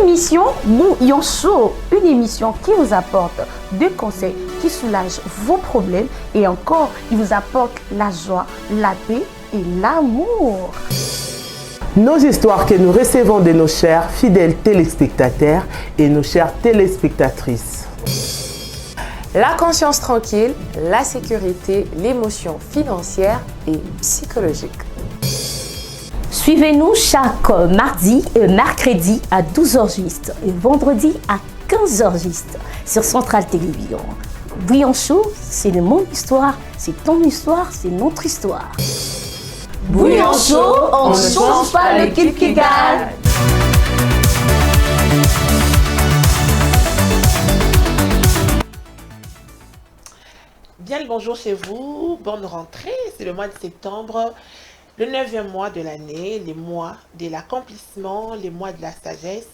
L'émission Bouillon Chaud, une émission qui vous apporte des conseils qui soulagent vos problèmes et encore, il vous apporte la joie, la paix et l'amour. Nos histoires que nous recevons de nos chers fidèles téléspectateurs et nos chères téléspectatrices. La conscience tranquille, la sécurité, l'émotion financière et psychologique. Suivez-nous chaque mardi et mercredi à 12h juste et vendredi à 15h juste sur Centrale Télévision. Bouillon Chaud, c'est de mon histoire, c'est ton histoire, c'est notre histoire. Bouillon Chaud, on ne change pas l'équipe qui gagne. Bien le bonjour chez vous, bonne rentrée, c'est le mois de septembre, le 9e mois de l'année, les mois de l'accomplissement, les mois de la sagesse,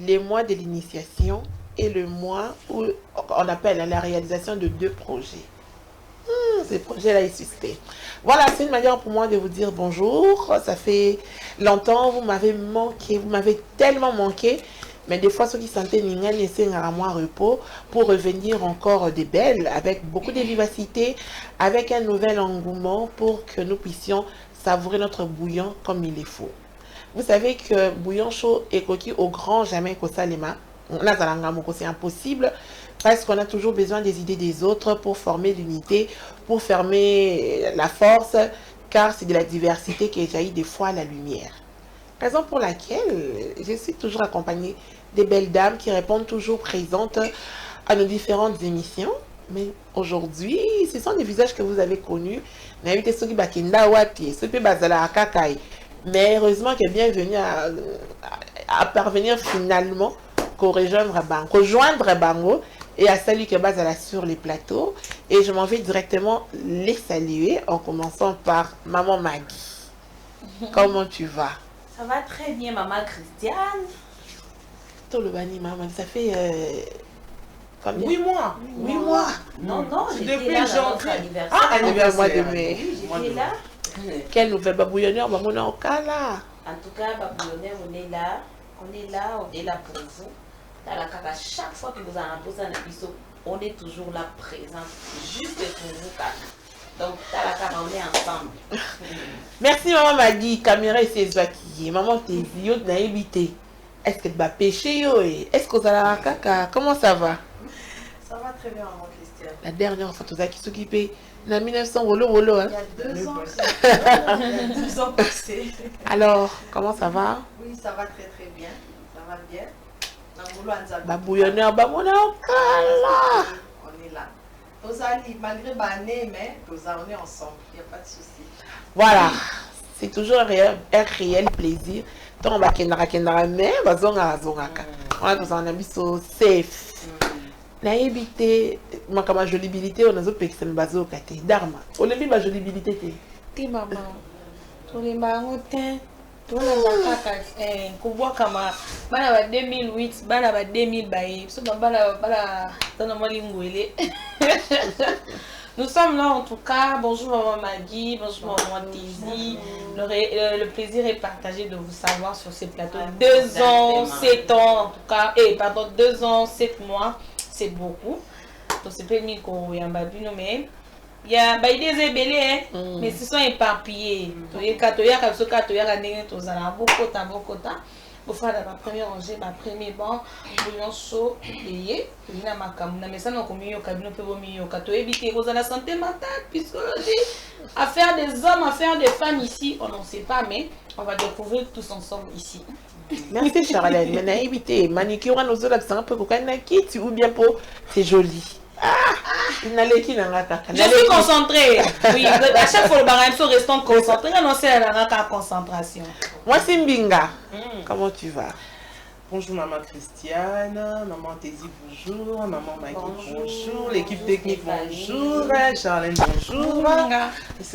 les mois de l'initiation et le mois où on appelle la réalisation de 2 projets. Ces projets-là existaient. Voilà, c'est une manière pour moi de vous dire bonjour. Ça fait longtemps, vous m'avez manqué, vous m'avez tellement manqué. Mais des fois, ceux qui sentaient Ningan essaient à moi repos pour revenir encore des belles, avec beaucoup de vivacité, avec un nouvel engouement pour que nous puissions savourer notre bouillon comme il est faut. Vous savez que bouillon chaud et coquille au grand jamais qu'au salema. C'est impossible parce qu'on a toujours besoin des idées des autres pour former l'unité, pour fermer la force, car c'est de la diversité qui jaillit des fois la lumière. Raison pour laquelle je suis toujours accompagnée des belles dames qui répondent toujours présentes à nos différentes émissions. Mais aujourd'hui, ce sont des visages que vous avez connus. Mais heureusement que bienvenue à parvenir finalement qu'au rejoindre Bango et à saluer que Bazala sur les plateaux. Et je m'en vais directement les saluer en commençant par Maman Maggie. Comment tu vas? Ça va très bien, Maman Christiane. Tout le bani, maman, ça fait combien? 8 mois. 8 mois. Non, j'étais depuis là dans janvier. notre anniversaire. Ah, anniversaire de mai. Oui, j'étais là. Quelle nouvelle babouillonneur, maman, on est là. En tout cas, Babouillonneur, on est là. On est là pour vous. Dans la carte, à chaque fois que vous en avez posé un épisode, on est toujours là présent, juste pour vous, Kaka. Donc, dans la carte, on est ensemble. Merci, maman Maggie. Caméra et ses acquis. Maman, tes yeux de naïveté. Est-ce que tu vas pêcher? Est-ce que vous allez à Kaka? Comment ça va? Ça va très bien, maman Christiane. La dernière fois, tu as qui s'occupait en 1900, wolo, hein? Il y a 2 ans, il y a 2 ans passés. Alors, comment ça va? Oui, ça va très très bien. Ça va bien. Babouillonneur, on est là. Tosali, malgré Bané, mais on est ensemble. Il n'y a pas de souci. Voilà. C'est toujours un réel plaisir. Donc, on va kendara, mais on va on a tous un ami safe. Naïbité, ma jolibilité, on a zo pekse mbazo kate. Dharma. On a mis ma jolibilité. Ti maman. Tous les marmots, tous les kaka, kubwa kama bana ba 2008, bana ba 2000 baï. So bana dans molingwele. Nous sommes là en tout cas. Bonjour maman Maggie, bonjour maman Tizi. Le plaisir est partagé de vous savoir sur ces plateaux. 2 ans, 7 ans en tout cas. 2 ans, 7 mois, c'est beaucoup. Donc c'est pas mis qu'on y a un babino mais il y a des ébélés, mais ce sont éparpillés. Il y a beaucoup pour faire la première rangée, ma première banc, bouillon chaud, payé, il y a ma camuna, mais ça n'a pas mis au cabinet pour mieux, quand éviter la santé mentale, psychologie, affaire des hommes, affaire des femmes ici, on n'en sait pas, mais on va découvrir tous ensemble ici. Merci Charlène, mais naïbité, manicure, on nous a un peu ou bien pour c'est joli. Je suis concentrée. Oui, à chaque fois, il faut rester concentré. Non, c'est la concentration. Moi, c'est Mbinga. Comment tu vas? Bonjour maman Christiane, maman Tézi bonjour, maman Maggie bonjour, l'équipe technique bonjour, Charlène bonjour.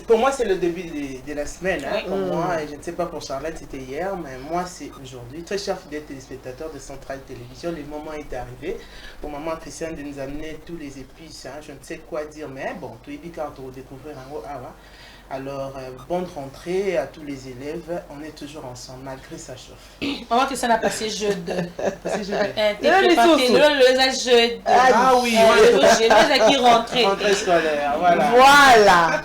Pour moi c'est le début de la semaine, hein, pour moi, et je ne sais pas pour Charlène c'était hier, mais moi c'est aujourd'hui. Très chers fidèles téléspectateurs de Centrale Télévision, le moment est arrivé pour maman Christiane de nous amener tous les épices, hein, je ne sais quoi dire, mais bon, tout est bien quand on découvre un mot. Alors, bonne rentrée à tous les élèves. On est toujours ensemble, malgré ça chauffe. Maman, que ça n'a passé jeudi. Parce que je vais. T'es préparé, le jeudi. Ah oui, les qui rentrent. Rentrée scolaire, voilà. Voilà.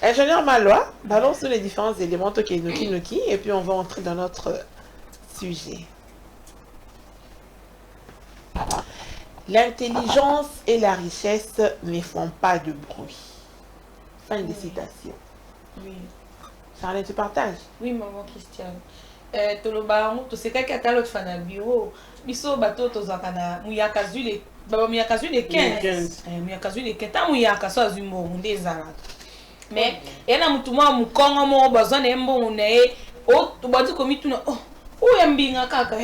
Ingénieur Malois, ballons sur les différents éléments Toki, et puis on va entrer dans notre sujet. L'intelligence et la richesse ne font pas de bruit. Fin de citation. Oui. Charlène, tu partages? Oui, maman Christiane. Toloba, tu sais qu'il y a l'autre fan au bureau. Biso bateau tozakana muyaka zule baba muyaka zule 15. Muyaka zule 15. Ta muyaka so azumo ndezala. Mais yana mutuma mukongo mo bazana embo ne o tubati komituna oh oyambinga kaka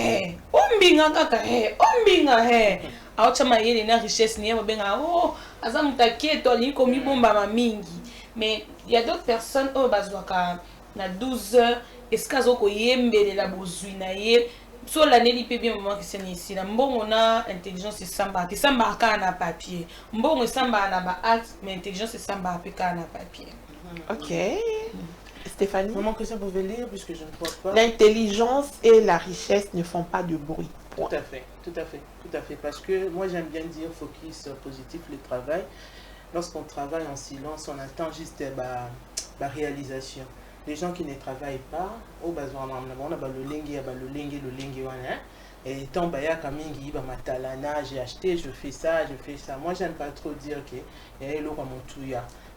ombinga kaka ombinga aochama yele na richesse ni benga oh aza mutaketo ali komi bomba mamingi. Mais il y a d'autres personnes oh bazwaka na 12 heures eskazo ko yembele la bozui na ye so la neli pe bien maman Christiane ici la mbongo na intelligence samba te samba ka na papier mbongo samba na ba acte mais intelligence samba pe ka na papier. OK. Stéphanie? Maman Christiane, vous pouvez lire puisque je ne vois pas. L'intelligence et la richesse ne font pas de bruit. Point. Tout à fait, tout à fait, tout à fait. Parce que moi j'aime bien dire focus positif, le travail. Lorsqu'on travaille en silence, on attend juste la réalisation. Les gens qui ne travaillent pas, on a le lengue, et tant j'ai acheté, je fais ça. Moi j'aime pas trop dire que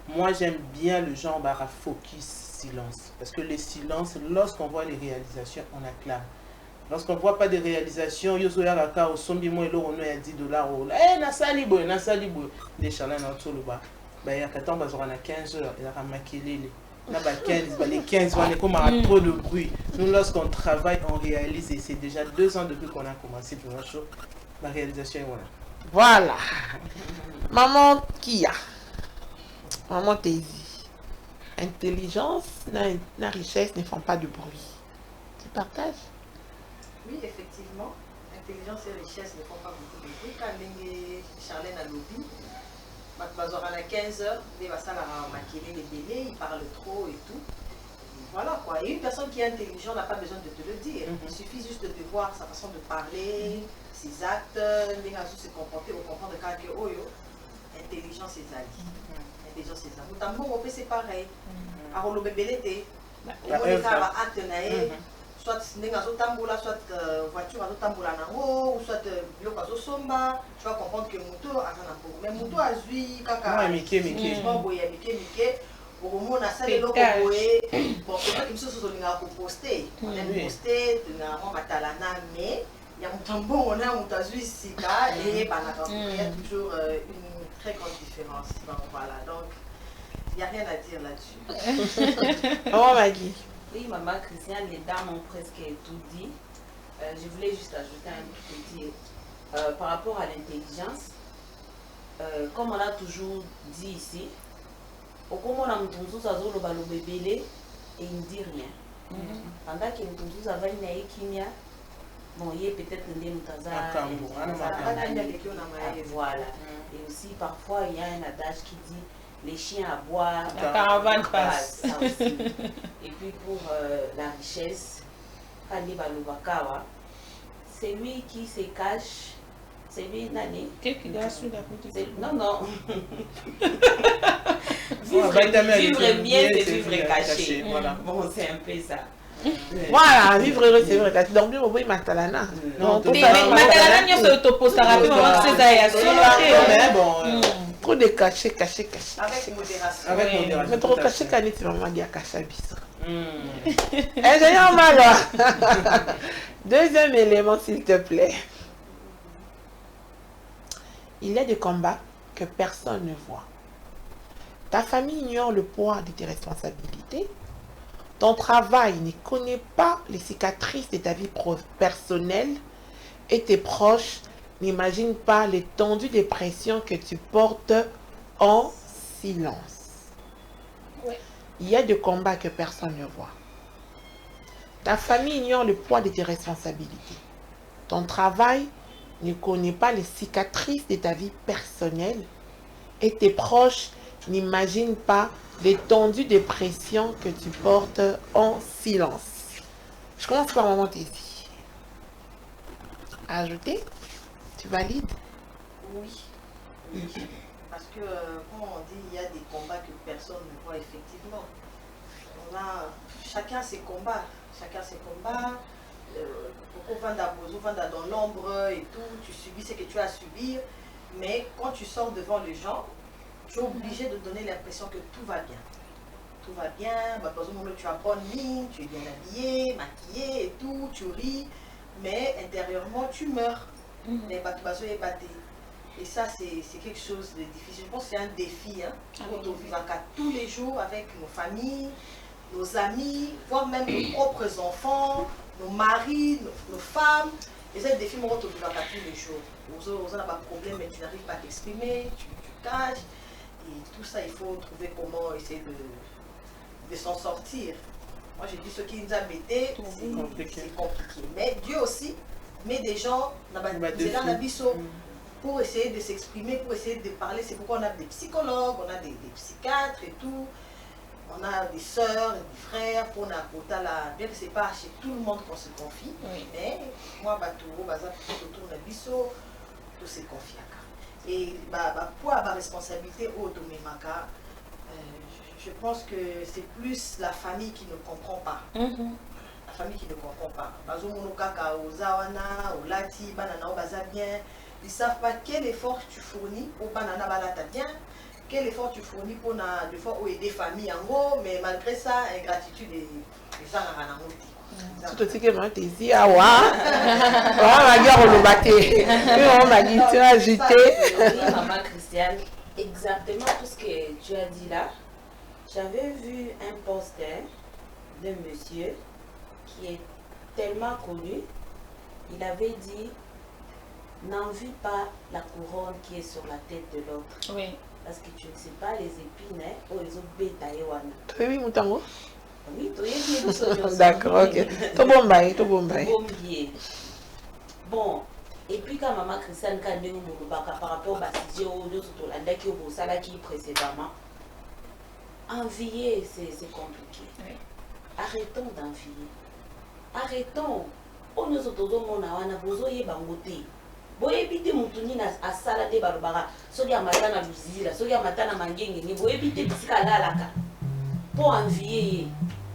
moi j'aime bien le genre focus silence. Parce que les silences, lorsqu'on voit les réalisations, on acclame. Lorsqu'on ne voit pas de réalisation, il y a $10, des chalets dans tout le bas. Il y a 15 heures, il y a les 15, on est comme à trop de bruit. Nous, lorsqu'on travaille, on réalise, et c'est déjà 2 ans depuis qu'on a commencé pour la show. La réalisation est voilà. Maman Kia, maman Tézi, intelligence, la richesse ne font pas de bruit. Tu partages? Oui, effectivement, intelligence et richesse ne font pas beaucoup de bruit. Quand Charlène a lobby, à 15 heures, il va maquiller les délais, il parle trop et tout. Voilà quoi. Et une personne qui est intelligente n'a pas besoin de te le dire. Il suffit juste de voir sa façon de parler, ses actes, se comporter ou comprendre que intelligence et zali. Intelligence et zali. Tambo, c'est pareil. Arolo bébélé, soit tamboula, soit voiture tamboula nango, ou soit biloko somba, tu vas comprendre que moto a un mais moto a zui kaka mike au moment na ça le logo boé bon peut-être que ça solinga ko poster on aime poster na matalana mais il y a mutambo on a mutazui sika et banaka il y a toujours une très grande différence donc voilà donc il n'y a rien à dire là-dessus. Oh Maggie. Oui, maman Christiane, les dames ont presque tout dit. Je voulais juste ajouter un petit par rapport à l'intelligence. Comme on a toujours dit ici, au moment où on a le bébé et il ne dit rien. Pendant que nous avons une kimia, bon, il y a peut-être une voilà. Et aussi, parfois, il y a un adage qui dit les chiens aboient, la caravane passe. Et puis pour la richesse, c'est lui qui se cache, c'est lui Nani. Non, non. Vivre bien, c'est vivre caché. Voilà. Bon, c'est un peu ça. Voilà, vivre heureux, c'est vrai. Dormir au bout de Matalana. Non, Matalana, il y a ce topo, ça rappelle trop de caché. Avec modération. Avec modération. Mais trop caché, quand tu vas dire caché bis. Ingénieur Malois. Deuxième élément, s'il te plaît. Il y a des combats que personne ne voit. Ta famille ignore le poids de tes responsabilités. Ton travail ne connaît pas les cicatrices de ta vie personnelle et tes proches n'imaginent pas l'étendue des pressions que tu portes en silence. Ouais. Il y a des combats que personne ne voit. Ta famille ignore le poids de tes responsabilités. Ton travail ne connaît pas les cicatrices de ta vie personnelle et tes proches n'imaginent pas l'étendue de pression que tu portes en silence. Je commence par maman Tézi. Ajouter? Tu valides? Oui. Parce que, comme on dit, il y a des combats que personne ne voit effectivement. Chacun ses combats. Chacun ses combats. Beaucoup vont dans l'ombre et tout. Tu subis ce que tu as à subir. Mais quand tu sors devant les gens, tu es obligé de donner l'impression que tout va bien. Tout va bien. Par exemple, tu as bonne mine, tu es bien habillé, maquillé et tout. Tu ris. Mais intérieurement, tu meurs. Mais et ça, c'est quelque chose de difficile. Je pense que c'est un défi. On doit vivre tous les jours avec nos familles, nos amis, voire même nos propres enfants, nos maris, nos femmes. Et c'est un défi qu'on doit vivre tous les jours. Vous n'avez pas de problème, mais tu n'arrives pas à t'exprimer, tu caches. Et tout ça, il faut trouver comment essayer de s'en sortir. Moi, j'ai dit ce qui nous a bêtés, c'est compliqué. Mais Dieu aussi met des gens dans pour essayer de s'exprimer, pour essayer de parler. C'est pourquoi on a des psychologues, on a des psychiatres et tout. On a des sœurs, des frères, pour bien que ce n'est pas chez tout le monde qu'on se confie. Mais moi, autour de biso, tout se confie. Et pour avoir responsabilité au Domemaka, je pense que c'est plus la famille qui ne comprend pas. La famille qui ne comprend pas. Ils ne savent pas quel effort tu fournis pour banana balata bien, quel effort tu fournis pour des fois aider des familles en gros, mais malgré ça, ingratitude des gens à tout aussi que moi t'es dit ah ouais, on va dire on le battait, on m'a dit tu as ajouté. Oui, maman Christiane, exactement tout ce que tu as dit là. J'avais vu un poster d'un monsieur qui est tellement connu. Il avait dit: n'envie pas la couronne qui est sur la tête de l'autre. Oui. Parce que tu ne sais pas les épines, ou les autres bétails. Oui, mon tango. Oui, tu es d'accord, ok. Tout bon bail, tout bon bail. Bon, et puis quand maman Christiane, quand nous par rapport à ce qui précédemment, envier, c'est compliqué. Oui. Arrêtons d'envier. Arrêtons. On nous a besoin de boyebite mutuni na asala de barubara soki amatana luzira soki amatana mangenge ni boyebite bisika lalaka pour envier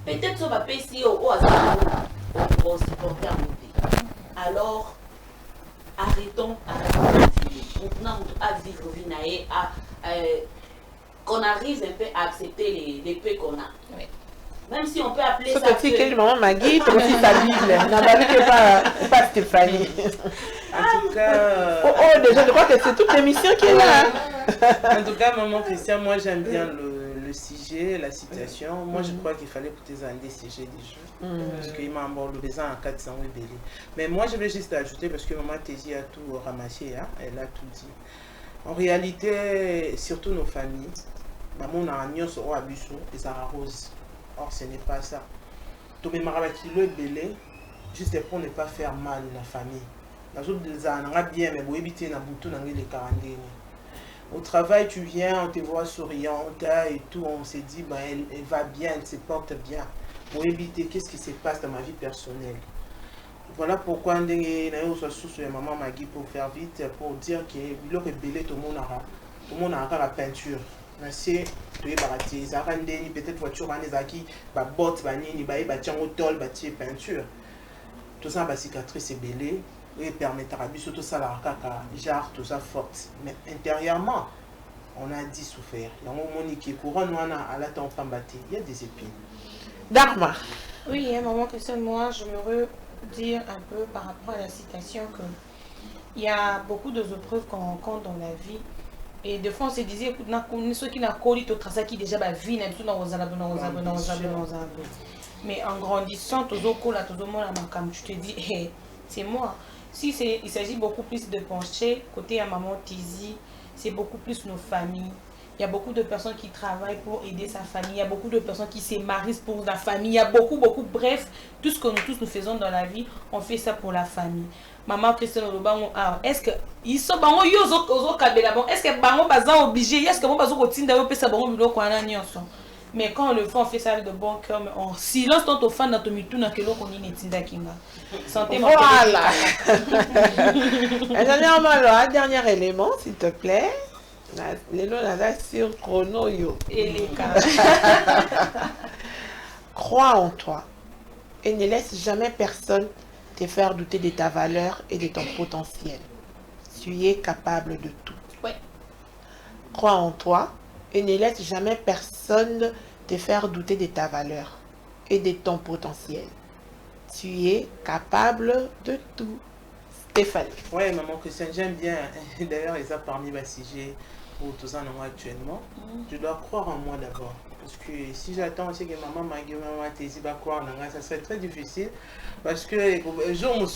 peut-être so ba pesi o azala pour supporter monter. Alors arrêtons maintenant à vivre vinae à qu'on arrive un peu à accepter les peu qu'on a. Oui. Même si on peut appeler ça. C'est que maman Magui, tu aussi sa Bible. N'a pas Stéphanie. En tout cas. Oh, déjà, je crois que c'est toute l'émission qui est là. En tout cas, maman Christiane, moi j'aime bien le sujet, la citation. Moi je crois qu'il fallait pour tes des sujets des jeux. Parce qu'il m'a embordé les ans en 400 belé. Mais moi je vais juste ajouter, parce que maman Tézi a tout ramassé, hein? Elle a tout dit. En réalité, surtout nos familles, maman a un nion sur Abusso et Sarah Rose. Or, ce n'est pas ça. Tout le monde est belé, juste pour ne pas faire mal à la famille. Les autres, bien, mais pour éviter les quarantaines. Au travail, tu viens, on te voit souriante et tout, on s'est dit, ben, elle va bien, elle se porte bien. Pour éviter qu'est-ce qui se passe dans ma vie personnelle. Voilà pourquoi on est sous maman Magui pour faire vite, pour dire que le belé, tout le monde a la peinture. C'est peut-être voiture botte peinture tout ça cicatrice est belée et permettra tout ça la genre tout ça forte mais intérieurement on a dit souffert il y a un moment qui couronne à la temps il y a des épines. Dharma. Oui, maman Christiane, moi je me dire un peu par rapport à la citation que il y a beaucoup d'épreuves qu'on rencontre dans la vie. Et des fois on se disait ceux qui n'ont pas qui déjà vie mais en grandissant tu te dis hey, c'est moi. Si il s'agit beaucoup plus de pencher côté à maman Tézi, c'est beaucoup plus nos familles, Il y a beaucoup de personnes qui travaillent pour aider sa famille. Il y a beaucoup de personnes qui se marient pour la famille. Il y a beaucoup. Bref, tout ce que nous tous nous faisons dans la vie, on fait ça pour la famille. Maman Christiane Olobango, est-ce que ils sont bango yozo kabela bon, est-ce que bango baza obligé, est-ce que bon bazo kotinda yo pesa bango biloko wana nyonso. Mais quand on le fait, on fait ça avec de bon cœur, mais en silence tant au fan dans ton mitou na kelo koni netinda kinga. Santé ma. Voilà. Un dernier élément, s'il te plaît. Les noms là sur chrono yo. Et les cas. Crois en toi et ne laisse jamais personne te faire douter de ta valeur et de ton potentiel. Tu es capable de tout. Oui. Crois en toi et ne laisse jamais personne te faire douter de ta valeur et de ton potentiel. Tu es capable de tout. Stéphanie. Ouais, maman Christiane, j'aime bien. D'ailleurs, ils ont parmi ma CG pour tout ça actuellement. Je dois croire en moi d'abord. Parce que si j'attends aussi que maman m'a dit, maman Tézi va croire en moi, ça serait très difficile. Parce que le jour où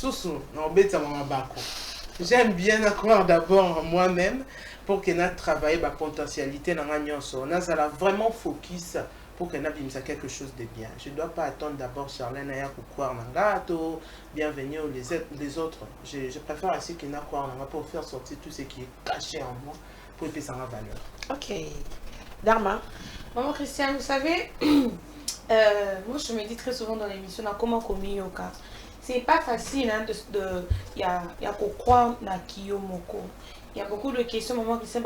j'aime bien croire d'abord en moi-même pour que notre travail, ma potentialité, ça va vraiment focus pour que nous ayons quelque chose de bien. Je ne dois pas attendre d'abord Charlène pour croire en gâteau, bienvenue les autres. Je préfère aussi que nous croire en moi pour faire sortir tout ce qui est caché en moi pour que ça ait valeur. Ok. Dharma. Maman Christiane, vous savez, moi je me dis très souvent dans l'émission, comment commis yoka. C'est pas facile, hein, y a pour croire na kiyomoko. Il y a beaucoup de questions, maman Christiane,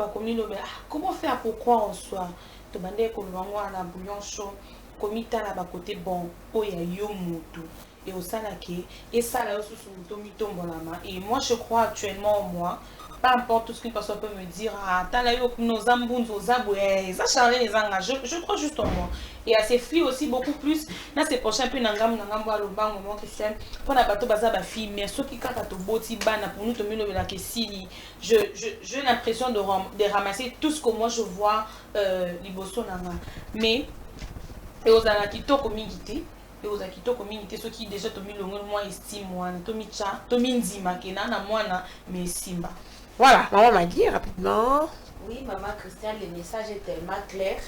comment faire pour croire en soi? Demandez qu'on va na bouillon chaud, commis ta na côté bon, oh ya yomutu. Et au salaki, et ça là sous son tombe la main. Et moi je crois actuellement en moi. Peu importe tout ce qu'une personne peut me dire, je crois juste en moi. Et à ces filles aussi beaucoup plus. Là c'est prochain peu nangam maman Christiane. Pour la bateau baza ba fille, mais ceux qui kata to boti bana pour nous te mino la kesili. J'ai l'impression de ramasser tout ce que moi je vois liboso nanga. Mais et aux anakito community. Et aux akito community ceux qui déjà tomi longo moi estime moi tomi cha tomi nzima kena na mwana mais simba. Voilà, maman m'a dit rapidement. Oui, maman Christiane, le message est tellement clair.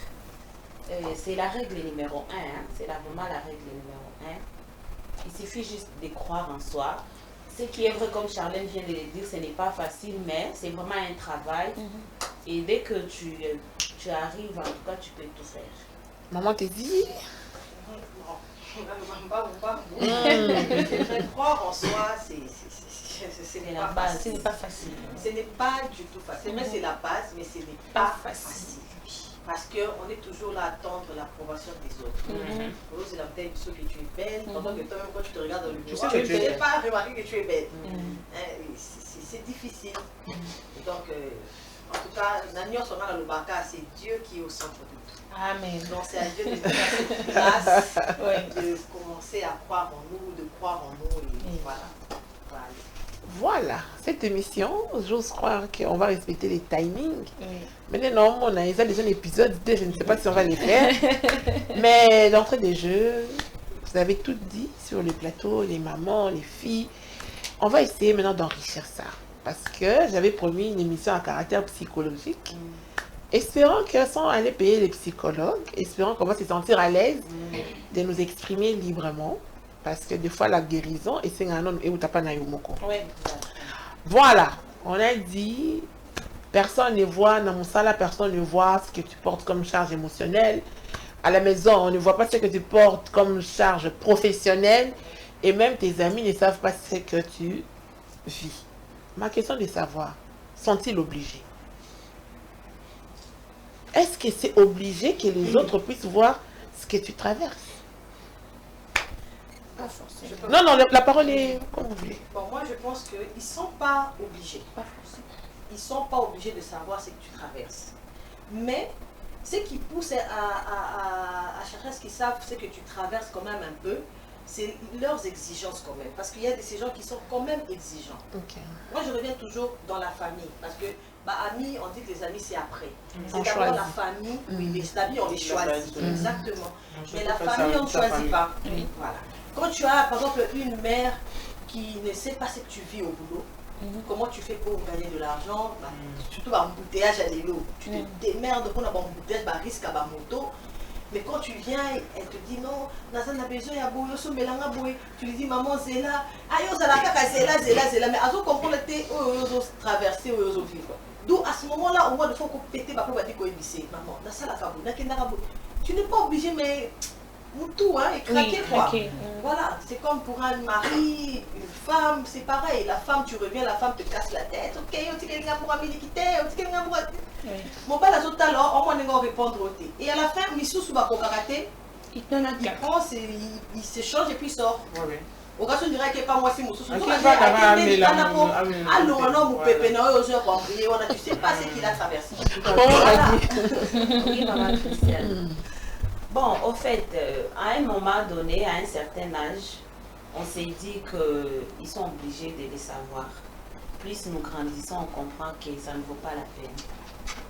C'est la règle numéro 1. Hein. C'est vraiment la règle numéro 1. Il suffit juste de croire en soi. Ce qui est vrai, comme Charlène vient de le dire, ce n'est pas facile, mais c'est vraiment un travail. Et dès que tu arrives, en tout cas, tu peux tout faire. Maman te dit. Croire en soi, ce n'est la base, ce n'est pas facile. Ce n'est pas du tout facile, mais c'est la base, mais ce n'est pas facile. Parce qu'on est toujours là à attendre l'approbation des autres. Pour nous, c'est la tête de ceux que tu es belle, pendant que toi-même, quand tu te regardes dans le miroir, tu ne peux pas remarquer que tu es belle. C'est difficile. Donc, en tout cas, Nanion sera dans le baka, c'est Dieu qui est au centre de tout. Amen. Donc, c'est à Dieu de nous faire cette place, de commencer à croire en nous, de croire en nous, et voilà. Voilà, cette émission, j'ose croire qu'on va respecter les timings. Maintenant, on a déjà un épisode, je ne sais pas si on va les faire. Mais d'entrée des jeux, vous avez tout dit sur les plateaux, les mamans, les filles. On va essayer maintenant d'enrichir ça. Parce que j'avais promis une émission à caractère psychologique. Espérons que sans aller payer les psychologues, espérons qu'on va se sentir à l'aise de nous exprimer librement. Parce que des fois, la guérison, et c'est un homme et où t'as pas naïmoko. Voilà, on a dit, personne ne voit, dans mon salle, personne ne voit ce que tu portes comme charge émotionnelle. À la maison, on ne voit pas ce que tu portes comme charge professionnelle. Et même tes amis ne savent pas ce que tu vis. Ma question est de savoir, sont-ils obligés? Est-ce que c'est obligé que les autres puissent voir ce que tu traverses? Pas forcément. Non, non, la parole est comme vous voulez. Bon, moi, je pense qu'ils ne sont pas obligés. Pas forcément. Ils ne sont pas obligés de savoir ce que tu traverses. Mais ce qui pousse à chercher ce qu'ils savent, ce que tu traverses quand même un peu, c'est leurs exigences quand même. Parce qu'il y a ces gens qui sont quand même exigeants. Moi, je reviens toujours dans la famille. Parce que, amis, on dit que les amis, c'est après. C'est d'abord la famille. Oui, les amis, on les choisit. Exactement. Mais la famille, on ne choisit pas. Voilà. Quand tu as, par exemple, une mère qui ne sait pas ce que tu vis au boulot, Comment tu fais pour gagner de l'argent? Surtout l'embouteillage à l'élo. Tu te démerdes pour avoir un embouteillage, risque à la moto. Mais quand tu viens, elle te dit non, Nazan a besoin de boyo, melanga boy. Tu lui dis maman c'est là, ayo ça la caca c'est là, mais à ce comprendre te traverser ou vivre. D'où à ce moment-là, au moins de fois qu'on péter, bah pour dire qu'on est lycée, maman, dans ça la cabou, tu n'es pas obligé mais tout hein, et craquer quoi. Voilà, c'est comme pour un mari, une femme, c'est pareil. La femme, tu reviens, la femme te casse la tête. Ok, on dit qu'elle est pour amie quitter, on dit qu'elle est pour. Mon père, la autre alors, on va répondre au thé. Et à la fin, Missou Souba Karaté, il prend, il s'échange et puis il sort. Au cas où on dirait que pas moi, c'est Moussou. Tu sais pas ce qu'il a traversé. Oui, maman Christiane. Bon, au fait, à un moment donné, à un certain âge, on s'est dit qu'ils sont obligés de les savoir. Plus nous grandissons, on comprend que ça ne vaut pas la peine.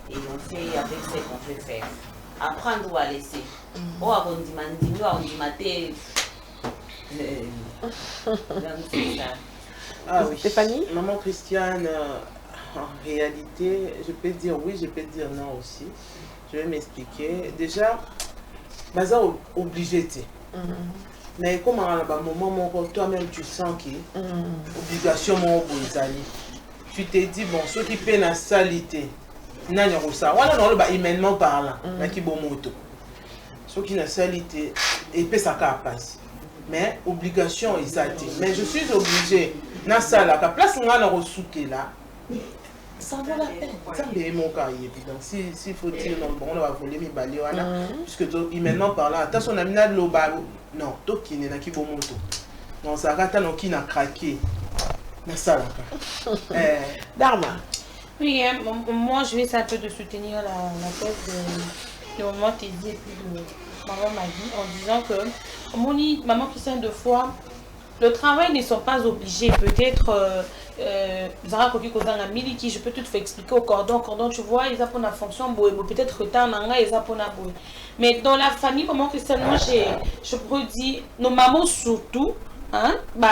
Et on fait avec ce qu'on peut faire. Apprendre ou à laisser. Oh, ah oui. Stéphanie? Maman Christiane, en réalité, je peux dire oui, je peux dire non aussi. Je vais m'expliquer. Déjà, baza obligé. Mais comme à un moment, toi-même, tu sens que obligation, tu te dis, bon, ceux qui paient la salité, humainement parlant, ceux qui n'ont salité, et puis ça passe. Mais obligation, ils ont été. Mais je suis obligé, dans ça, la place où on a reçu là, ça vaut la peine. Ça me mon cas évident. S'il faut dire non, bon, on va voler mes balais, puisque humainement parlant, attention, on a mis de l'eau, non, tout qui n'est pas qui bon moto. Non, ça rate qui n'a craqué. Dans ça, là. Dharma. Oui, hein, moi je vais essayer un peu de soutenir la thèse de maman Tézi et puis de maman Maggie en disant que maman Christiane de foi, le travail ne sont pas obligés. Peut-être Zara Koki Kozanga Miliki, je peux tout faire expliquer au cordon, tu vois, ils ont pour la fonction peut-être retard nanga ils ont pour la boue. Mais dans la famille maman Christiane, moi je pourrais dire nos mamans surtout. Hein, mais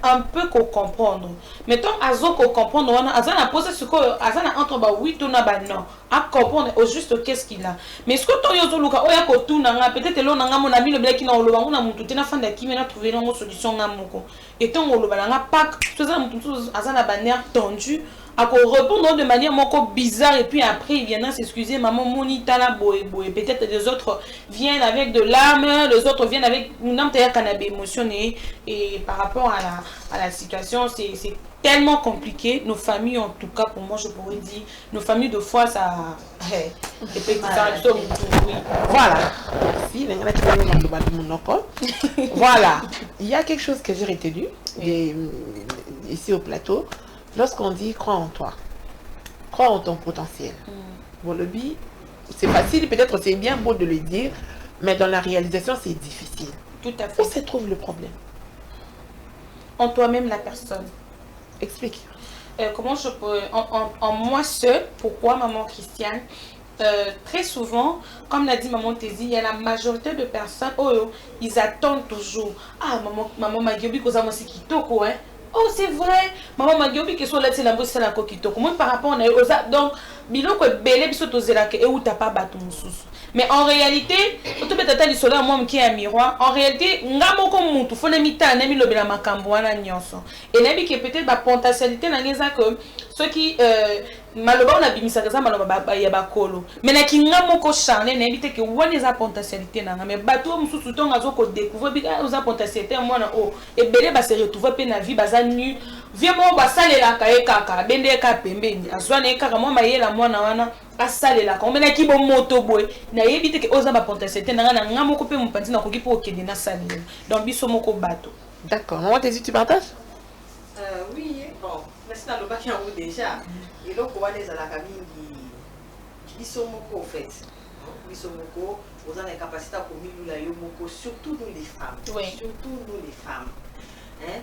un peu qu'on comprendre. Mettons azo qu'on comprendre, on a posé ce que azana entre oui tout na non à comprendre au juste qu'est-ce qu'il a. Mais ce que toi yozo luka oya ko tout nanga peut-être lo nanga mon ami le blaki na oloba on a mutu tena fanda kimi na trouver une solution ngamoko. Et tant oloba nanga pas tout ça mutu azana bannière tendu à répondre de manière bizarre et puis après il viendra s'excuser maman monita la boy peut-être les autres viennent avec de l'âme, les autres viennent avec une âme émotionnée et par rapport à la situation c'est tellement compliqué. Nos familles en tout cas pour moi je pourrais dire nos familles de foi ça voilà. Voilà, il y a quelque chose que j'ai retenu ici au plateau. Lorsqu'on dit crois en toi, crois en ton potentiel. Bon, le but, c'est facile, peut-être c'est bien beau de le dire, mais dans la réalisation, c'est difficile. Tout à fait. Où se trouve le problème? En toi-même, la personne. Explique. Comment je peux... En moi seule, pourquoi maman Christiane très souvent, comme l'a dit maman Tézi, il y a la majorité de personnes, ils attendent toujours. Ah, maman Magiobi, que ça m'a dit kitoko, hein. Oh, c'est vrai, maman Magiobi, que soit là, c'est la bosse, c'est la kitoko. Moi, par rapport à donc, biloko belé, biso tozela ke ou t'as pas battu mususu. Mais en réalité, tout peut-être les soleil moi qui est un miroir. En réalité, ngamo comme mutu, faut ne mita nami lobela makambo wana nyonso. Et nabi que peut-être ba potentialité na ngeza que ceux qui maloba on a bimisa kaza maloba ya bakolo. Mais na ki ngamo ko charler na éviter que wani za potentialité na mais bato mususu to ngazo ko découvrir bi za potentialité moi na o et belé ba se retrouver pe na vie baza nu. Viens moi ba salela ka e kaka bende ka pembeni. Azwana e kaka moi mayela mwana wana asalela ka omena ki bo moto boy na yebite ke oza ba potentialité na ngana ngamo ko pe mpanzi na koki po okende na salela. Donc biso moko bato. D'accord. Maman Tézi, tu partages? Oui, bon, merci dans le bac en haut déjà. Et donc on va les à la famille biso moko en fait. Biso moko, vous avez la capacité à communiquer la yo moko, surtout nous les femmes. Oui. Surtout nous les femmes. Hein?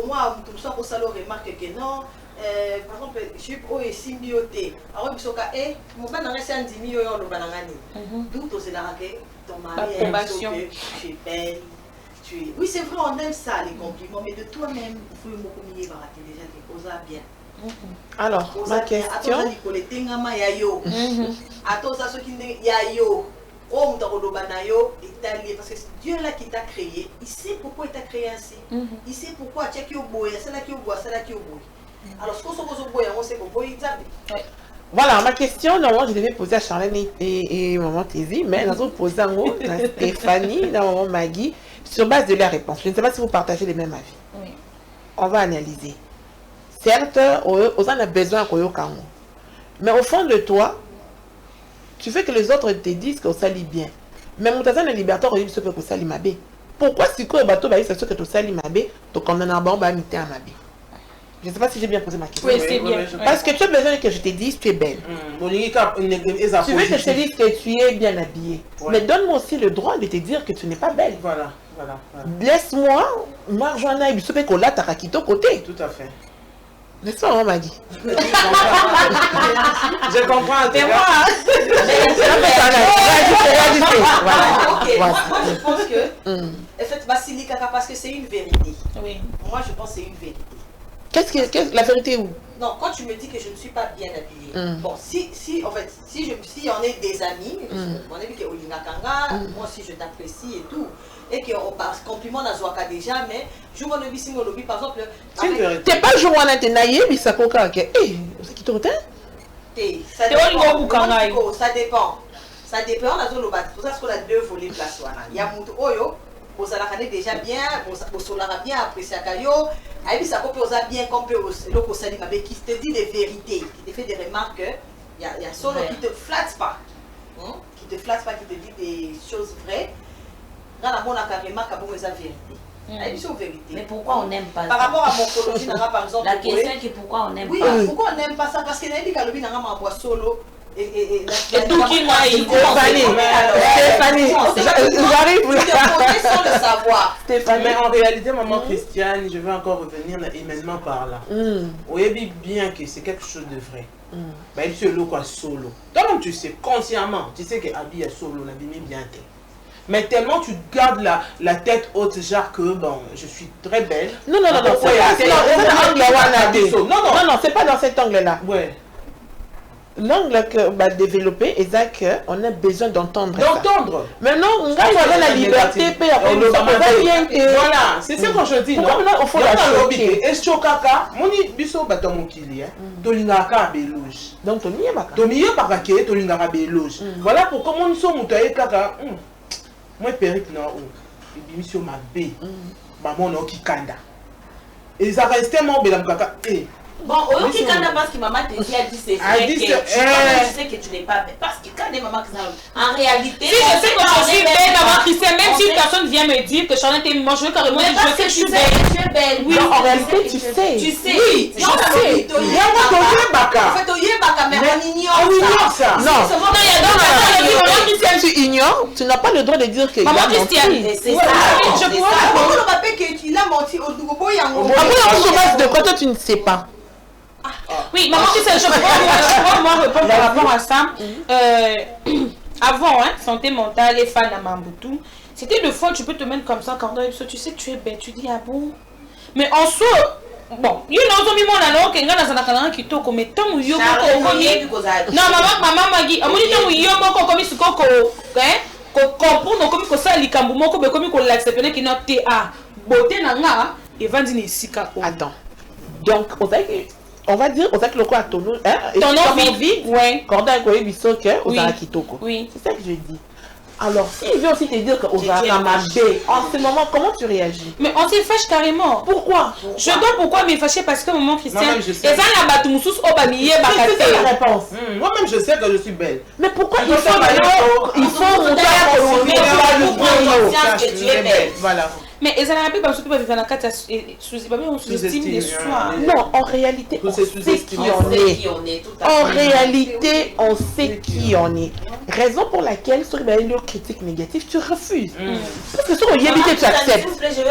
Moi, tout ça pour ça le remarque que non. Par exemple, je suis au symbioté. Alors, je suis mon père n'a rien dit, il y a le banangani. D'où tu sais la raquette, ton mari, tu es belle, Oui, c'est vrai, on aime ça, les compliments, mais de toi-même, il faut me communier déjà, osa bien. Alors, ma question. Parce que Dieu là qui t'a créé, il sait pourquoi il t'a créé ainsi. Il sait pourquoi tu as qui au bois, c'est là qui au bois, c'est là qui au bois. Alors, ce qu'on se pose au bois, on sait qu'on boit, Voilà, ma question, normalement, je devais poser à Charlène et maman Tézi, mais nous avons posé un mot à Stéphanie, à maman Maggie, sur base de la réponse. Je ne sais pas si vous partagez les mêmes avis. Oui. On va analyser. Certes, on a besoin de Kango. Mais au fond de toi, tu veux que les autres te disent qu'on s'allie bien. Mais mon tazan est libertaire, il se peut que ça s'allie mabé. Pourquoi si quoi bateau bah c'est sûr que tu s'allie mabé, donc on en a bon bah mité à mabé. Je ne sais pas si j'ai bien posé ma question. Oui, c'est bien. Parce que tu as besoin que je te dise tu es belle. Tu veux que je te dise que tu es bien habillée. Mais donne-moi aussi le droit de te dire que tu n'es pas belle. Voilà. Laisse-moi, Marjoana et Bissopé Kola Tarakito côté. Tout à fait. N'est-ce pas, on m'a dit. Je comprends. Mais moi, je pense que, en fait, Basilika, parce que c'est une vérité. Oui. Moi, je pense que c'est une vérité. Qu'est-ce que la vérité où? Non, quand tu me dis que je ne suis pas bien habillée, bon, si on est des amis, on a vu que Olina Kanga, moi aussi je t'apprécie et tout, et qu'on passe compliment dans Zouaka déjà, mais je vois le bising au lobby, par exemple. T'es pas Joana, t'es naïe, mais ça coca, c'est qui te retient? Ça dépend. Ça dépend, la zone lobby. Pour ça, qu'on a deux volets de place. Il y a Moutou Oyo. Vous allez déjà bien, vous allez bien apprécier Kayo. Et puis ça peut oser bien comme peut qui te dit des vérités, qui te fait des remarques. Il y a solo qui te flatte pas, qui te flatte pas, qui te dit des choses vraies. Dans la bonne remarque, bon c'est la vérité. Mais pourquoi on n'aime pas ça? Par rapport à morphologie, par exemple. La question est pourquoi on n'aime pas. Oui, pourquoi on n'aime pas ça? Parce que n'a pas le solo. Et tout qui m'a Stéphanie, j'arrive là. Sans le savoir. Mais en réalité, maman Christiane, je vais encore revenir immédiatement par là. On dit bien que c'est quelque chose de vrai. Mais il se loue quoi solo. Donc tu sais, consciemment, tu sais que Abi est solo, la bimie bien t'es. Mais tellement tu gardes la tête haute, genre que bon, je suis très belle. Non, c'est pas dans cet angle-là. Ouais. L'angle que va développer, c'est qu'on a besoin d'entendre. D'entendre. Maintenant, on a la liberté, voilà, c'est ça que je dis. Pourquoi maintenant, il faut la choquer? Et chokaka, moni biso batomokili, tolingaka beloge. Donc, tomiye baka ke tolingaka beloge. Voilà pourquoi mon so mutaye kaka. Moi périple na ou. Bimisio mabe. Maman no kikanda. Et ça restait mon belam kaka. Bon, au qui quand parce que maman te dit, elle dit c'est vrai que tu sais que tu n'es pas belle. Parce que quand les mamans en réalité, si je sais que je suis belle, maman Christiane, même si une personne vient me dire que Charlotte est moche, je vais carrément dire que je suis belle. Tu es belle. Oui, en réalité, tu sais. Tu sais. Oui, je sais. En fait, on ignore mais on ignore ça. Non, tu ignores, tu n'as pas le droit de dire que maman Christiane, c'est ça. Je crois qu'il a menti au Dougobo. De quoi toi tu ne sais pas? Oui, maman Christiane, je peux moi répondre par rapport à ça. Avant, santé mentale et fan à Mambutu, c'était de fois tu peux te mettre comme ça, quand tu sais que tu es belle, tu dis ah bon. Mais en soi, bon, il y a un homme qui est dans un canal qui toque comme tant ou yo non, maman m'a dit, amoni tant ou yo moko comme ce coco, comprendre comme ça likambu moko be comme ko l'accepter qui n'a ta beauté nanga et vandi ni sika. Attends. Donc, on va dire, le quoi ton envie, ouais. Quand on a biso que Ozara Kitoko. Oui. C'est ça que je dis. Alors, s'il veut aussi te dire que Ozara Mabé, en ce moment, comment tu réagis? Mais on se fâche carrément. Pourquoi? Je dois pourquoi me fâcher parce que maman Christiane, et ça la batumoussous au bamiye bakate. C'est la réponse. Moi-même, je sais que je suis belle. Mais pourquoi il faut monter à que tu es belle. Voilà. Mais ils ont pas vivre dans carte sous-estime des soins. Non, en réalité, on sait qui on est. En réalité, on sait qui on est. Raison pour laquelle, sur une critique négative, tu refuses. Parce que sur une yébité, tu acceptes.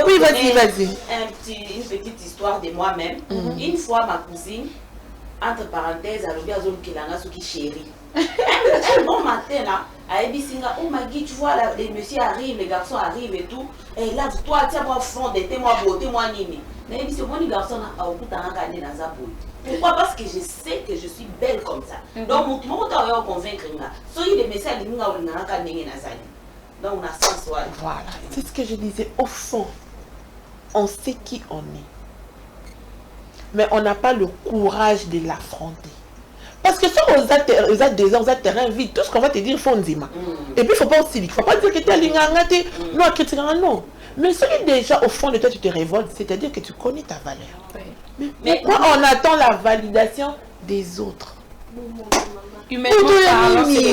Oui, vas-y. Une petite histoire de moi-même. Une fois, ma cousine, entre parenthèses, a zone qui chérie. Un bon matin, là, à Ebisinga, oh Magui, tu vois, là, les messieurs arrivent, les garçons arrivent et tout. Et là, toi, tiens-moi fond, moi beauté, moi nini. Mais Ebisinga, moi, les garçons, pourquoi? Parce que je sais que je suis belle comme ça. Donc, mon monde va convaincre. Soyez les messieurs, les minga, donc, on a sens. Voilà, c'est ce que je disais. Au fond, on sait qui on est. Mais on n'a pas le courage de l'affronter. Parce que si on a des ans, on a terrain vide, tout ce qu'on va te dire, il faut un zima. Et puis, il ne faut pas aussi, il ne faut pas dire que tu es lingangate, non, non. Mais si déjà, au fond de toi, tu te révoltes, c'est-à-dire que tu connais ta valeur. Mais pourquoi on attend la validation des autres? Humainement parlant, mais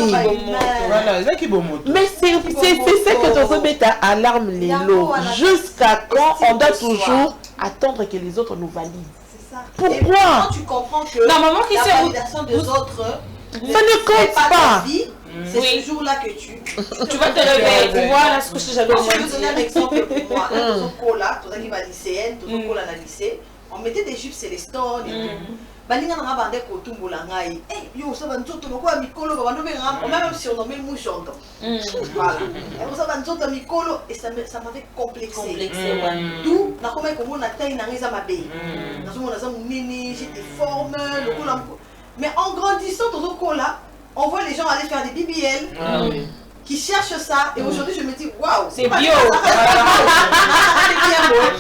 c'est ce que tu mets à alarme les lots. Jusqu'à quand on doit toujours attendre que les autres nous valident? Pourquoi? Quand tu comprends que normalement, la validation des autres, ça ne compte pas. C'est ce jour-là que tu vas te réveiller. Voilà ce que j'avais dit. Je vais donner un exemple pour moi. Cola, tout qui va lycéenne, tout cola dans le lycée, on mettait des jupes Célestone et tout. Balinga na bande ko tumbola ngai. Eh yo ça va nzoto moko mikolo ba bando benga on même si on nomme mouchonto. Voilà. Et ça va nzoto mikolo et ça m'avait complexé. D'où na comme ko mona taille na ngeza mabe. Na zo mona za munini, j'étais forme, le cola. Mais en grandissant tout cola, on voit les gens aller faire des BBL. Qui cherchent ça et aujourd'hui je me dis waouh c'est bio.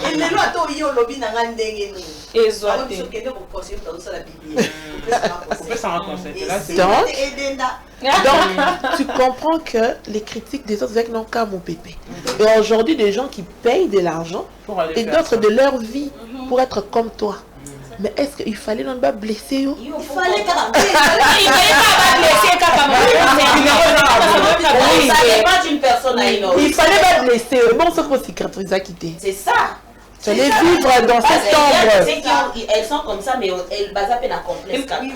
Et les lois to yo lobby na ngandenge ni. Exactement. Donc, tu comprends que les critiques des autres n'ont qu'à mon pépé. Et aujourd'hui, des gens qui payent de l'argent et d'autres de leur vie pour être comme toi. Mais est-ce qu'il fallait non pas blesser eux? Il fallait pas blesser d'une personne à une autre. Il fallait pas blesser eux. Bon, c'est pour cicatriser à quitter. C'est ça. Tu allais vivre dans cette chambre. Elles sont comme ça, mais elles basent à peine à complexe. Oui.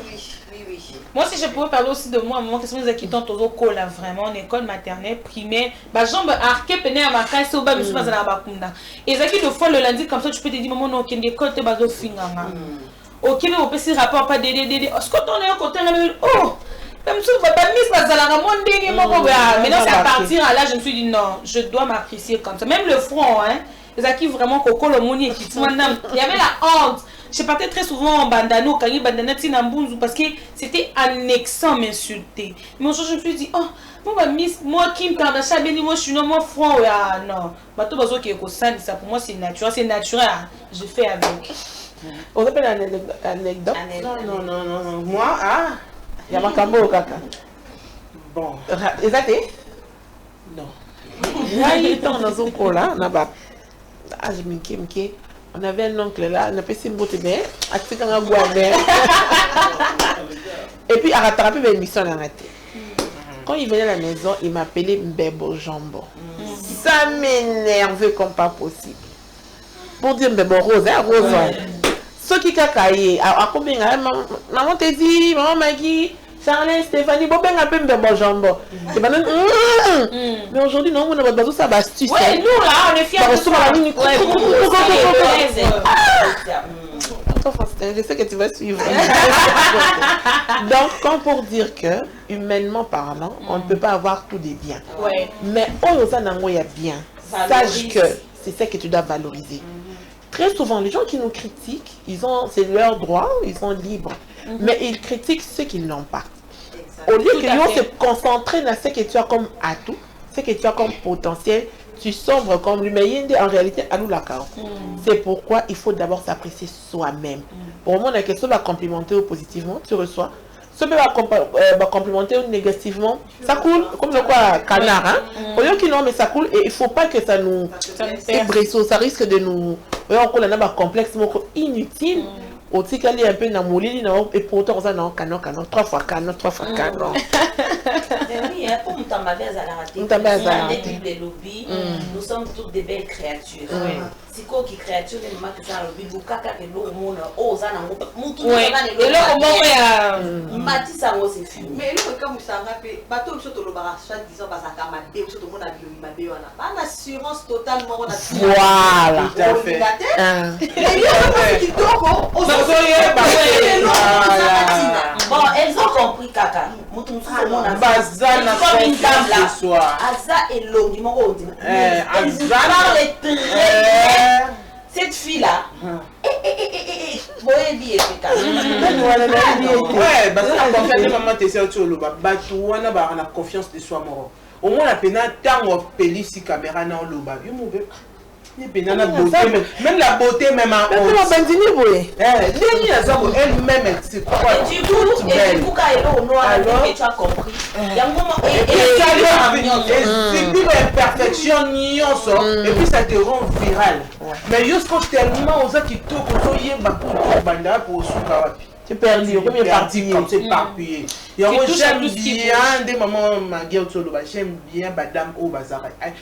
Moi, si je pouvais parler aussi de moi, à un moment, que ce soit qui sont au col, vraiment, en école maternelle, primaire, bah, jambe arquée, peine à ma caisse, au bas, mais je suis pas à la bakunda. Et ça qui de fois le lundi, comme ça, tu peux te dire, maman, non, qu'il y a des écoles, tu vas au finganga. Ok, mais on peut s'y rapport pas d'aider. Est-ce qu'on est à côté, oh! Même si on va pas mise dans la ramon, maintenant, c'est à partir là, je me suis dit, non, je dois m'apprécier comme ça. Même le front, hein, les acquis vraiment, coco, le moni, il y avait la honte. Je partais très souvent en bandano, quand il y a bandana tinambunzu, parce que c'était annexant m'insulter. Mais aujourd'hui, je me suis dit, oh, moi qui me parle de ça, moi je suis non, moi front, non. Mais tout le qui est ça, pour moi c'est naturel, je fais avec. On appelle une anecdote. Non. Moi, il y a ma cambo au caca. Bon. Exactement. Non. Il y a dans un cours là, on a on avait un oncle là, on a fait une beauté bien, et puis à rattraper mes missions à raté. Quand il venait à la maison, il m'appelait Mbebo Jambon. Ça m'énervait comme pas possible. Pour dire Mbebo Rose, hein, Rose. Ceux qui cacaillent, à combien, maman te dit, maman Magui, Charlène, Stéphanie, bon ben un peu Mbebo Jambon. Mais aujourd'hui, non, on a besoin de ça, astuce. Ouais, nous là, on est fiers de ça. Je sais que tu vas suivre. Donc, comme pour dire que, humainement parlant, on ne peut pas avoir tous des biens. Ouais. Mais il y a bien. Sache que c'est ça que tu dois valoriser. Très souvent, les gens qui nous critiquent, c'est leur droit, ils sont libres. Mais ils critiquent ceux qui n'ont pas. Au lieu que nous se concentrer dans ce que tu as comme atout, ce que tu as comme potentiel, tu sombres comme lui, mais en réalité, à nous la carte. C'est pourquoi il faut d'abord s'apprécier soi-même. Pour moi, la question va complimenter ou positivement, tu reçois. Ce peut va complimenter ou négativement, ça coule, comme le quoi, canard. Hein? Au lieu qu'il non, mais ça coule, et il ne faut pas que ça nous ébrisse, ça risque de nous. On a un complexe inutile. Au tika li un peu na molili na et pourtant ça non canon 3 fois canon. Oui, pour Mutambabé Azalaraté, les lobbies, nous sommes toutes des belles créatures. C'est quoi qui créature les mamans qui sont dans le lobby, Bukaka et l'eau monde, oh ça n'a pas moutou ça n'a et là comment Mati ça c'est fini. Mais nous comme ça rappelle bateau surtout le barrage soit disons bazaka mabé surtout mon avion mabé on a pas d'assurance totalement on a voilà tout à fait. Et il y a qui toko Bon, elles ont compris, Kaka. Bazana confiance de soi. Aza et Longi, mon gros. Elle vous Azana. parle très bien. Cette fille-là. Ouais, Bazana confiance de maman te sert sur le bas. Batouana ba na confiance de soi moro. Au moins la peine tant peli si caméra na le bas. You move. Même la beauté, même en elle-même, c'est quoi? Et du coup, tu as compris. C'est perfection, et puis ça te rend viral. Mais jusqu'au tellement aux autres qui te Tu perds le premier parti comme c'est éparpillé. J'aime bien des moments ma gueule sur le bas. J'aime bien Madame au bazar.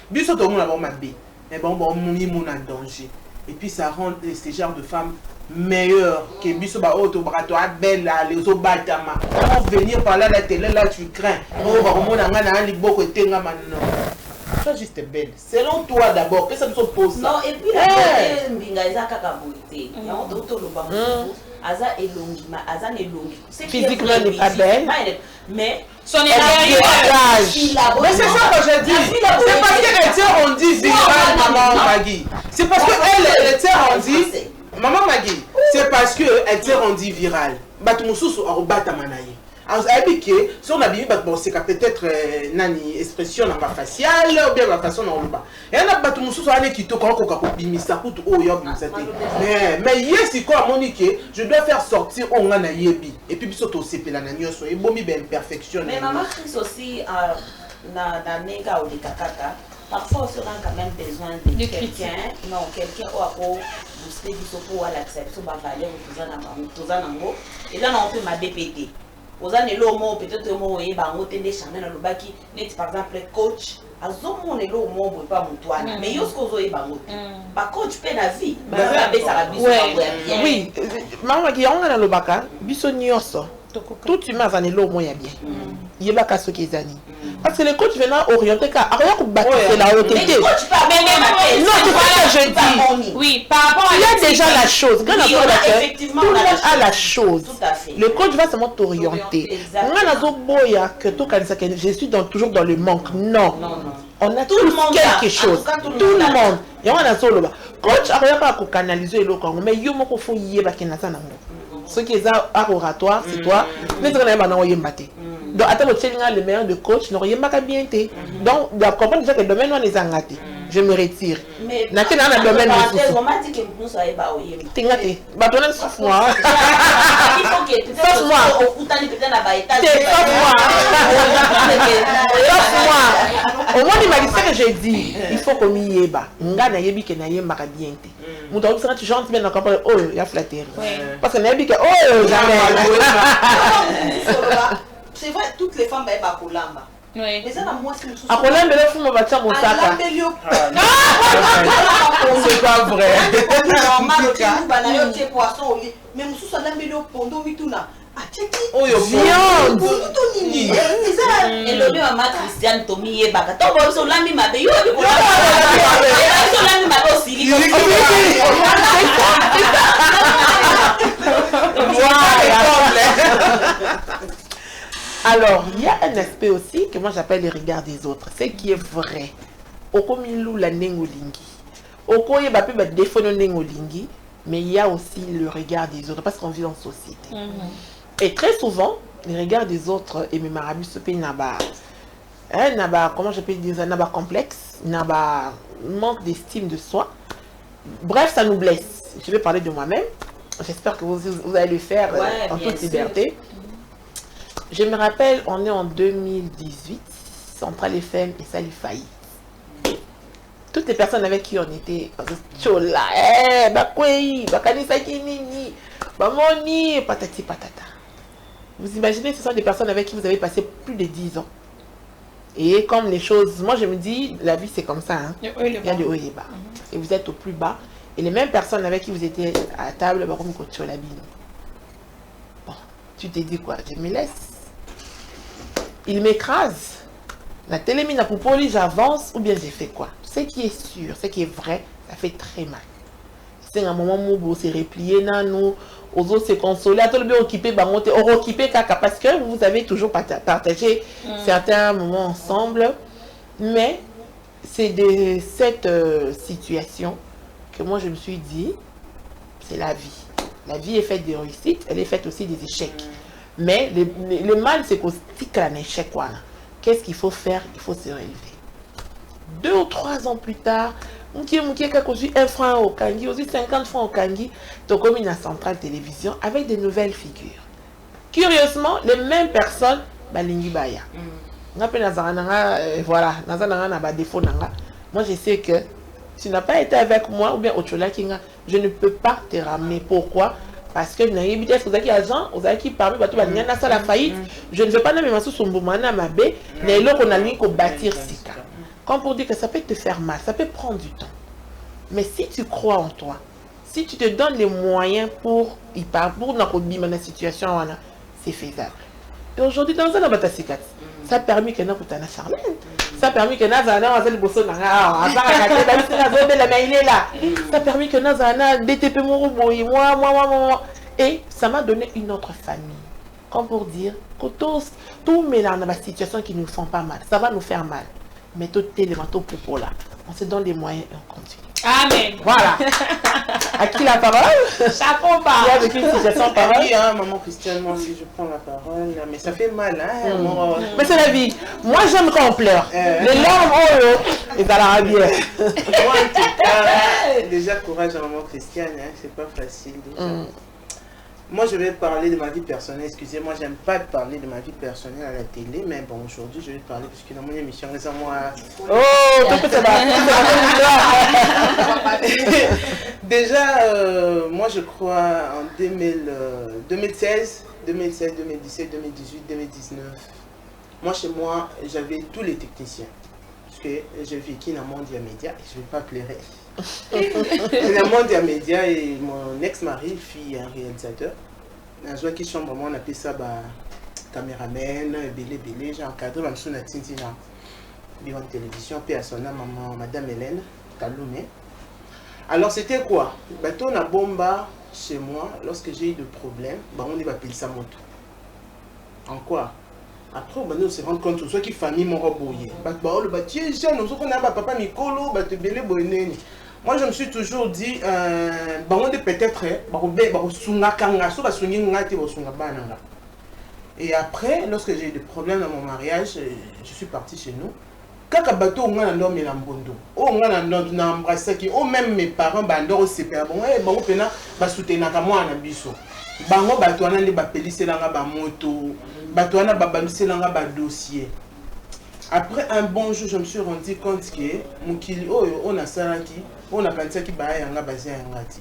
Bisous tout le monde a ma bille. Mais bon, mon en danger. Et puis ça rend ces genres de femmes meilleures que Bisso ba auto brato belle les autres batama. Comment venir par là la télé là tu crains. On va remonter en gagnant les beaucoup de tenga maintenant. Ça juste belle. Selon toi d'abord, que ça ne s'oppose. Non, et puis la beauté mbinga eza kaka beauté. Ya on doit le ba Aza et longi, ma Aza et longi. Physiquement n'est pas belle. Mais son intérieur. Mais c'est ça que je dis. C'est parce qu'elle était rendue virale, maman Maggie. C'est parce qu'elle était rendue. Maman Maggie, c'est parce qu'elle était rendue virale. Batumususu a rebattu Manaï. Si on a bien bon, c'est peut-être nani expression dans ma faciale ou bien la façon dans le bas. Et on a battu mon sous qui te quand bimisa kutu o yob mais yes quoi Monique, je dois faire sortir on a yebi et puis biso to sepela na nyoso et bomi ben perfection. Mais maman Chris aussi na nega ou de kakaka. Parfois on a quand même besoin de quelqu'un, non, quelqu'un au booster biso pour l'accepter ba valeur tout ça nango. Et là on peut ma DPT. Aux années là, peut-être moi et bango tende chanel le baki net par exemple coach azomo ne lo mo bo pas mutwana mais yosko zo e bango ba coach pe na vie ba ça la biso bien oui maman qui on a le baka biso nyoso tout humain va ne lo mo ya bien yebaka ce qui ezani parce que le coach venant orienter ka rien ko battre c'est la haute mais coach pas non c'est pas que je dis oui par rapport il y a déjà la chose quand effectivement tout le monde a la chose tout à fait le coach va seulement t'orienter on a zo boya que tout comme ça que je suis toujours dans le manque non on a tous quelque chose tout le monde et on a solo coach a rien pas canaliser le Congo mais yo moko fo yeba kenasa nango ce qui est art oratoire c'est toi mais on a pas na yemba te. Donc, attends, le meilleur de coach, n'aurait pas bien été. Donc, d'accord, comprendre déjà que le domaine, on est engagé. Je me retire. Mais, dans le domaine, on m'a dit que nous soyons pas au yémen. T'es gâté. Bah, toi, sauf moi. Il faut que peut-être. Sauf moi. Sauf moi. Au moins, il m'a dit ce que j'ai dit. Il faut qu'on y ait bas. Nga na yebi que na yemba bien été. Mon donc, quand tu chantes bien, on comprend, oh, il y a flatté. Parce que na yebi que, oh, jamais. C'est vrai, toutes les femmes baillent Bakolamba. Oui. Mais ça, moi, c'est le souci. Après, le fou me battre mon sac. C'est pas vrai. Mais mon souci, c'est le pondo, oui, tout là. Oh, viande. Et le mieux, maman Christiane, Tommy et Baka. Toi, vous avez mis ma belle. Vous avez mis ma belle aussi. Alors, il y a un aspect aussi que moi j'appelle le regard des autres. C'est qui est vrai. Oko milou la nengolingi. Oko yeba pe ba défaut nengolingi, mais il y a aussi le regard des autres parce qu'on vit en société. Et très souvent, le regard des autres et mes marabus ce pays n'a pas comment je peux dire, n'a pas complexe, n'a pas manque d'estime de soi. Bref, ça nous blesse. Je vais parler de moi-même. J'espère que vous allez le faire en toute liberté. Je me rappelle, on est en 2018, Centrale FM et ça lui faillit. Toutes les personnes avec qui on était, chola, bakweyi, bakanisaki nini, bamoni, patati patata. Vous imaginez, ce sont des personnes avec qui vous avez passé plus de 10 ans. Et comme les choses, moi je me dis, la vie c'est comme ça, hein. Il y a le haut et le bas. Et vous êtes au plus bas. Et les mêmes personnes avec qui vous étiez à table, bon, tu te dis quoi? Je me laisse. Il m'écrase. La télémine à Poupoli, j'avance ou bien j'ai fait quoi? Ce qui est sûr, ce qui est vrai, ça fait très mal. c'est un moment où se replier nous aux autres se consoler, à tout le bien occupé, parce que vous avez toujours partagé certains moments ensemble. Mais c'est de cette situation que moi je me suis dit, c'est la vie. La vie est faite de réussites, elle est faite aussi des échecs. Mais le mal, c'est qu'on dit qu'un échec, voilà. Qu'est-ce qu'il faut faire? Il faut se relever. 2 ou 3 ans plus tard, on a construit 1 franc au Kangi, aussi 50 francs au Kangi, donc comme une centrale télévision avec des nouvelles figures. Curieusement, les mêmes personnes, Balingi Baya. Voilà, moi je sais que tu n'as pas été avec moi ou bien Ochola Kinga, je ne peux pas te ramener. Pourquoi? Parce que la faillite, je ne veux pas nommer ma sous-sombomana ma baie, mais là on a mis qu'au bâtir Sika. Comme pour dire que ça peut te faire mal, ça peut prendre du temps. Mais si tu crois en toi, si tu te donnes les moyens pour y parler, pour la situation, c'est faisable. Et aujourd'hui, dans un abatasikat, ça a permis que nous ayons Charlène. Ça a permis que nous ayons des bosses. Ça a permis que nous ayons des TP moi. Et ça m'a donné une autre famille. Comme pour dire que tout mélange dans la situation qui ne nous font pas mal. Ça va nous faire mal. Mais tout élément, tout pour là. On se donne les moyens et on continue. Amen. Voilà. À qui la parole? Chapeau bas. Il y a des situations parole. Oui, hein, maman Christiane, moi aussi je prends la parole. Mais ça fait mal, hein. Mais c'est la vie. Moi j'aime quand on pleure. Les larmes, et ça la bien. Moi en tout cas, déjà courage à maman Christiane, hein, c'est pas facile déjà. Moi, je vais parler de ma vie personnelle. Excusez-moi, j'aime pas parler de ma vie personnelle à la télé, mais bon, aujourd'hui, je vais parler parce que dans mon émission, les moi. Oh, c'est Déjà, moi, je crois en 2016, 2017, 2018, 2019. Moi, chez moi, j'avais tous les techniciens. Parce que j'ai vécu dans le monde des médias et je ne vais pas pleurer. Dans le monde des médias et mon ex-mari, fille un réalisateur. Dans une qui chambre, on appelle ça caméraman, belé, j'ai encadré ma soeur Natindi dans la télévision, puis à son nom, madame Hélène Kaloumé. Alors c'était quoi? On a bomba chez moi, lorsque j'ai eu des problèmes, on va appeler ça moto. En quoi? Après, on se rend compte que ceux qui famille m'ont rebouillé. Papa Mikolo, moi, je me suis toujours dit, peut-être, et après, lorsque j'ai eu des problèmes dans mon mariage, je suis parti chez nous. Quand on a un homme et l'ambondo, on a un embrassé qui, même mes parents, bandoro super bon, soutenir moi en abisso. Bango batuana ne bapelise langa ba moto, batuana babalise langa ba dossier. Après un bon jour, je me suis rendu compte que mukili on a salaki, on a pensé qui ba yanga bazia yangati.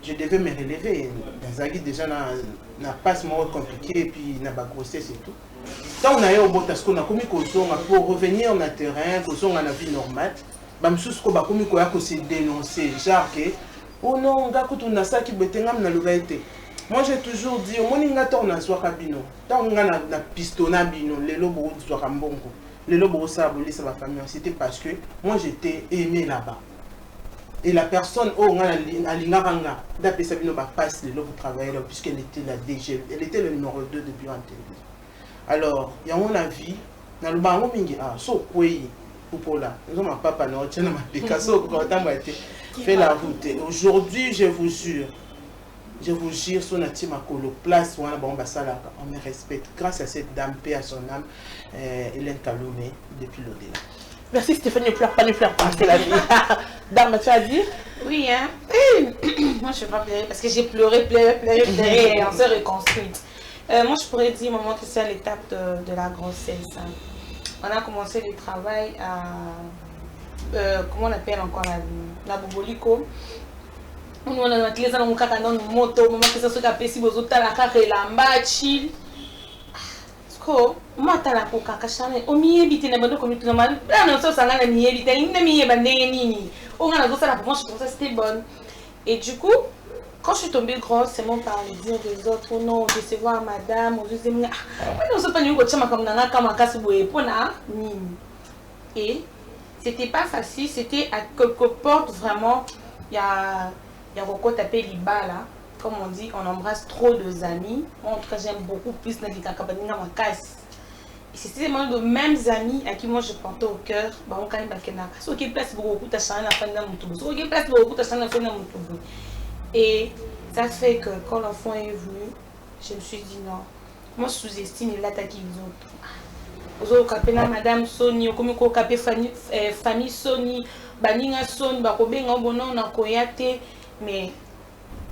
Je devais me relever. Zagi déjà na passe moins compliqué et puis na ba grossesse et tout. Quand on a eu au bout parce qu'on a commis pour revenir au terrain, qu'on a la vie normale, bah monsieur ce qu'on a commis quoi que c'est dénoncer, genre que oh non gars quand on a ça qui betengam na localité. Moi j'ai toujours dit au moins ngato na soka bino. Tant on a na pistona bino, les lobos soka mbongo. Les lobos ça abolir sa famille, c'était parce que moi j'étais aimé là-bas. Et la personne oh on a la lingaranga d'après ça bino ba passe les lobos travailler là puisqu'elle était la DG, elle était le numéro 2 de bureau en télévision. Alors, il y a mon avis, dans le banc, so pour là. Nous avons un papa, nous avons un Picasso, fait la route. Aujourd'hui, je vous jure, sur notre team à Colo, place où on me respecte. Grâce à cette dame, paix à son âme, Hélène Kaloumé, depuis l'au-delà. Merci Stéphanie, ne pleure pas, c'est la vie. Dame, tu as dit? Oui, hein. Moi, je ne vais pas pleurer parce que j'ai pleuré et on s'est reconstruite. Moi, je pourrais dire, maman, que c'est à l'étape de la grossesse. Hein. On a commencé le travail à... comment on appelle encore la boboliko. On a utilisé dans mon moto, maman, que ça soit capé si vous avez la carte et la mbachi. Moi, tu as la coca, cachane. On m'y évite, on m'a dit comme tout le monde. Là, on a mis évite, on m'y évite, on a dit ça pour moi, je pensais que c'était bon. Et du coup, quand je suis tombée grosse, c'est mon parent de dire des autres, oh non, décevoir madame, on disait, et c'était pas facile, c'était à quelque part vraiment, il y Il y a Roko Tapé Libala. Comme on dit, on embrasse trop de amis. Moi, en tout cas, j'aime beaucoup plus Nadika Kabaninga Makas. C'est tellement de mêmes amis à qui moi je portais au cœur. Bah, on gagne Bakenaka. Ceux qui placent beaucoup de chana à fin de Moutoubou. Ceux qui placent beaucoup de chana à fin de Moutoubou. Et ça fait que quand l'enfant est venu, je me suis dit non. Moi, je sous-estime l'attaque les autres. Vous avez Madame Sony, vous avez famille Sony, Baninga Sony, Bakobenga Bonon, Nakoyate. Mais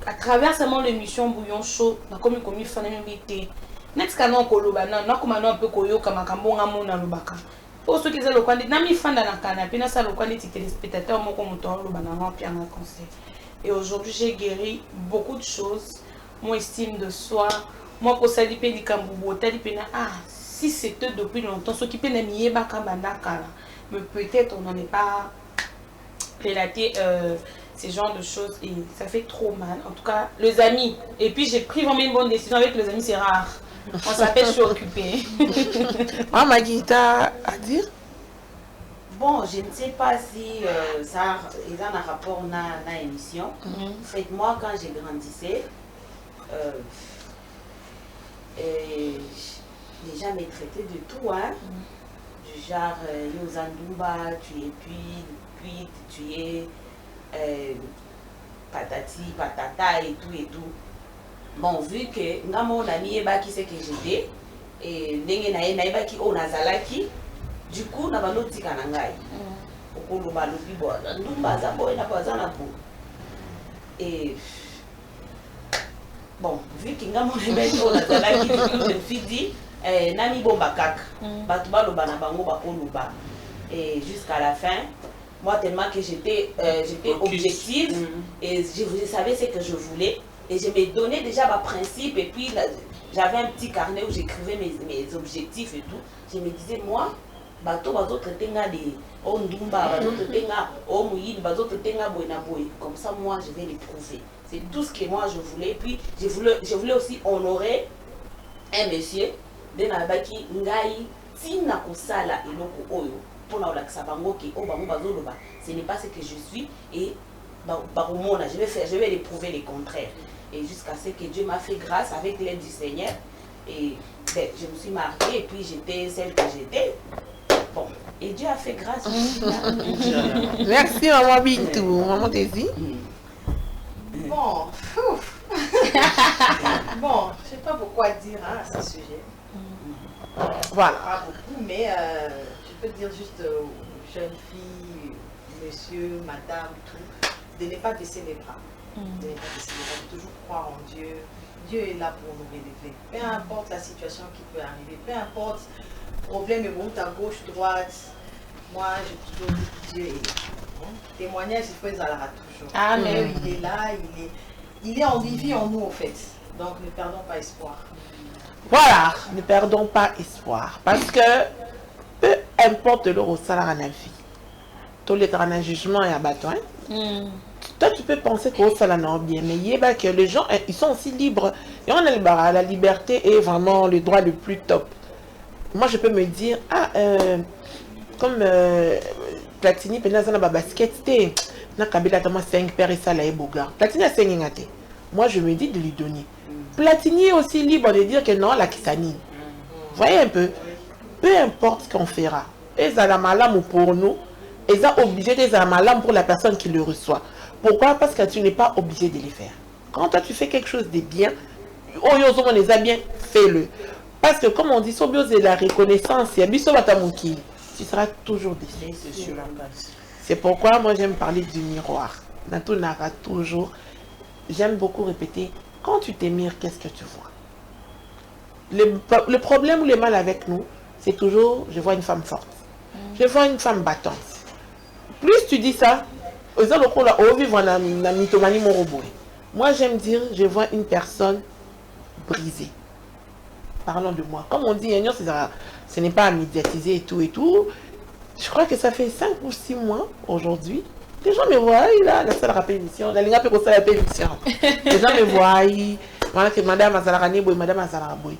à travers seulement l'émission Bouillon Chaud, on a commis famille militaire. Next canon kolobana, na komano un peu koyo kama kambonga mona lobaka. Pour ceux qui ont le coin de nami fan dans la canapé, na sa le coin des téléspectateurs, mon commentaire lobana rempli un conseil. Et aujourd'hui j'ai guéri beaucoup de choses. Mon estime de soi, moi pour ça dipé di kambubo, talipena ah si c'était depuis longtemps, ceux qui peuvent nier bakambana kala, mais peut-être on n'en est pas relaté ces genres de choses et ça fait trop mal. En tout cas, les amis. Et puis j'ai pris vraiment une bonne décision avec les amis, c'est rare. On s'appelle, je suis occupée. Ah, Maggie, t'as à dire? Bon, je ne sais pas si ça est un rapport à l'émission. En fait, moi, quand j'ai grandissé, les gens me traitaient de tout, hein. Du genre, Yozandumba, tu es puis tu es patati, patata et tout. Bon, vu que mon ami qui c'est que j'étais, et n'engue qui on a zalaki, du coup, n'a pas notre tikanangai. Au Koloba, le bibo, Ndumba, Zabo, et n'a pas Zanabo. Et bon, vu que mon ami on a zalaki, je me suis dit, Nami Bombakak, Batouba Loba Nabango Bakoloba. Et jusqu'à la fin, moi, tellement que j'étais objective, et je savais ce que je voulais. Et je me donnais déjà ma principe et puis j'avais un petit carnet où j'écrivais mes objectifs et tout. Je me disais, moi, bateau, tenga de Ondumba, bateau, tenga Omuyin, bateau, tenga Boenaboy. Comme ça, moi, je vais les prouver. C'est tout ce que moi, je voulais. Et puis, je voulais aussi honorer un monsieur, Denabaki, Ngai, Tina Kosala et Loko Oyo, pour la Sabango qui ce n'est pas ce que je suis. Et je vais les prouver les contraires. Et jusqu'à ce que Dieu m'a fait grâce avec l'aide du Seigneur. Et ben, je me suis mariée et puis j'étais celle que j'étais. Bon, et Dieu a fait grâce. Merci maman Bintou, maman Daisy. Bon, bon, je ne sais pas pourquoi dire hein, à ce sujet. Voilà. Pas beaucoup, mais je peux dire juste aux jeunes filles, monsieur, madame, tout, de ne pas baisser les bras. De ne pas baisser les bras, de toujours croire en Dieu. Dieu est là pour nous relever. Peu importe la situation qui peut arriver, peu importe le problème est bon, à gauche, droite. Moi, j'ai toujours dit que Dieu est là. Témoignage, il faut les alara toujours. Amen. Il est là, il vit en nous, en fait. Donc, ne perdons pas espoir. Voilà, ne perdons pas espoir. Parce que peu importe le salaire à la vie, tous les grands jugements et abattoirs. Toi, tu peux penser que ça n'a bien, mais il y a que les gens, ils sont aussi libres. Et on a la liberté est vraiment le droit le plus top. Moi, je peux me dire, comme Platini, pendant que basket, c'était na kabila tama 5 pères et ça là et boga. Platini a 5 ngate. Moi, je me dis de lui donner. Platini est aussi libre de dire que non, la Kisani. Voyez un peu, peu importe ce qu'on fera. Et ça la malam pour nous, et ça obligé de la malam pour la personne qui le reçoit. Pourquoi? Parce que tu n'es pas obligé de les faire. Quand toi tu fais quelque chose de bien, on les a bien, fais-le. Parce que comme on dit, c'est la reconnaissance, tu seras toujours déçu. C'est pourquoi moi j'aime parler du miroir. Nato Nara toujours, j'aime beaucoup répéter, quand tu t'émires, qu'est-ce que tu vois? Le problème ou le mal avec nous, c'est toujours, je vois une femme forte. Je vois une femme battante. Plus tu dis ça, moi j'aime dire, je vois une personne brisée. Parlons de moi. Comme on dit, ce n'est pas à médiatiser et tout et tout. Je crois que ça fait 5 ou 6 mois aujourd'hui. Les gens me voient, là, la salle rappelle émission. La ligne a pour ça la émission. Les gens me voient, voilà que madame Azarani boy, madame Azaraboy.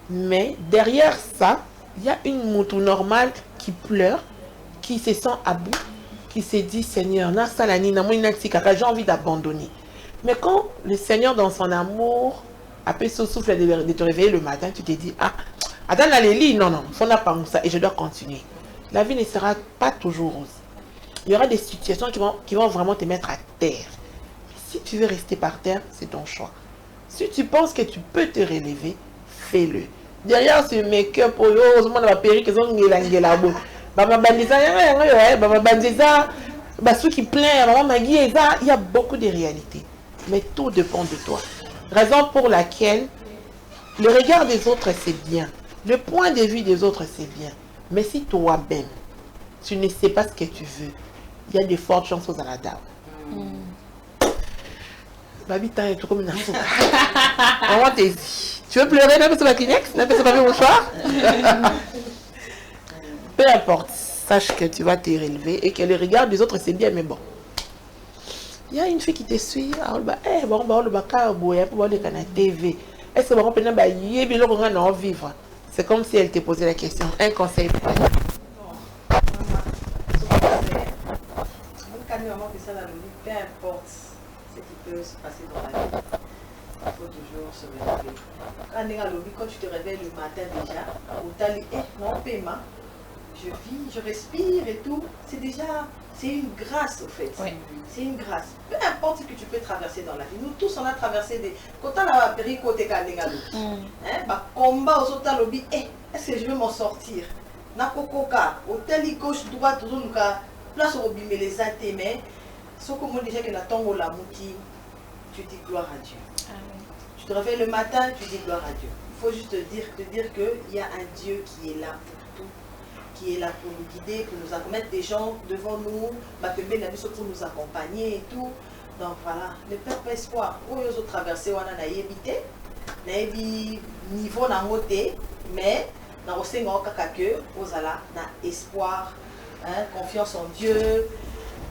Mais derrière ça, il y a une moutou normale qui pleure, qui se sent à bout, qui se dit Seigneur, j'ai envie d'abandonner. Mais quand le Seigneur, dans son amour, après ce souffle de te réveiller le matin, tu te dis, ah, attends, la Lélie, non, faut n'a pas ça, et je dois continuer. La vie ne sera pas toujours rose. Il y aura des situations qui vont vraiment te mettre à terre. Mais si tu veux rester par terre, c'est ton choix. Si tu penses que tu peux te relever, fais-le. Derrière ce make-up, heureusement, dans la perruque, ils ont il y a beaucoup de réalités. Mais tout dépend de toi. Raison pour laquelle le regard des autres, c'est bien. Le point de vue des autres, c'est bien. Mais si toi-même, tu ne sais pas ce que tu veux, il y a de fortes chances aux aladars. Babi, t'as tout comme une affaire. Tu veux pleurer, n'a pas sur la Kleenex, n'a pas sur le mouchoir. Peu importe, sache que tu vas te relever et que le regard des autres, c'est bien, mais bon. Il y a une fille qui te suit, est-ce que on peut vivre? C'est comme si elle te posait la question. Un conseil pour elle. Peu importe ce qui peut se passer dans la vie, il faut toujours se réveiller. Quand tu te réveilles le matin déjà, où tu as dit, mon paiement, je vis, je respire et tout, c'est déjà, c'est une grâce au fait. Oui. C'est une grâce. Peu importe ce que tu peux traverser dans la vie. Nous tous, on a traversé des... Quand on a péri côté Kanegalo, combat aux autres lobby, est-ce que je vais m'en sortir? Nakokoka, hôtel gauche, droite, toujours nous place au bimé les atémés. Sauf que moi déjà que la la mouti, tu dis gloire à Dieu. Amen. Tu te réveilles le matin, tu dis gloire à Dieu. Il faut juste te dire qu'il y a un Dieu qui est là pour tout, qui est là pour nous guider, pour nous mettre des gens devant nous, pour nous accompagner et tout. Donc voilà, ne perds pas espoir. Où ils ont traversé, on a évité, on a évité niveau na moté, mais dans le Seigneur que vous avez espoir, confiance en Dieu.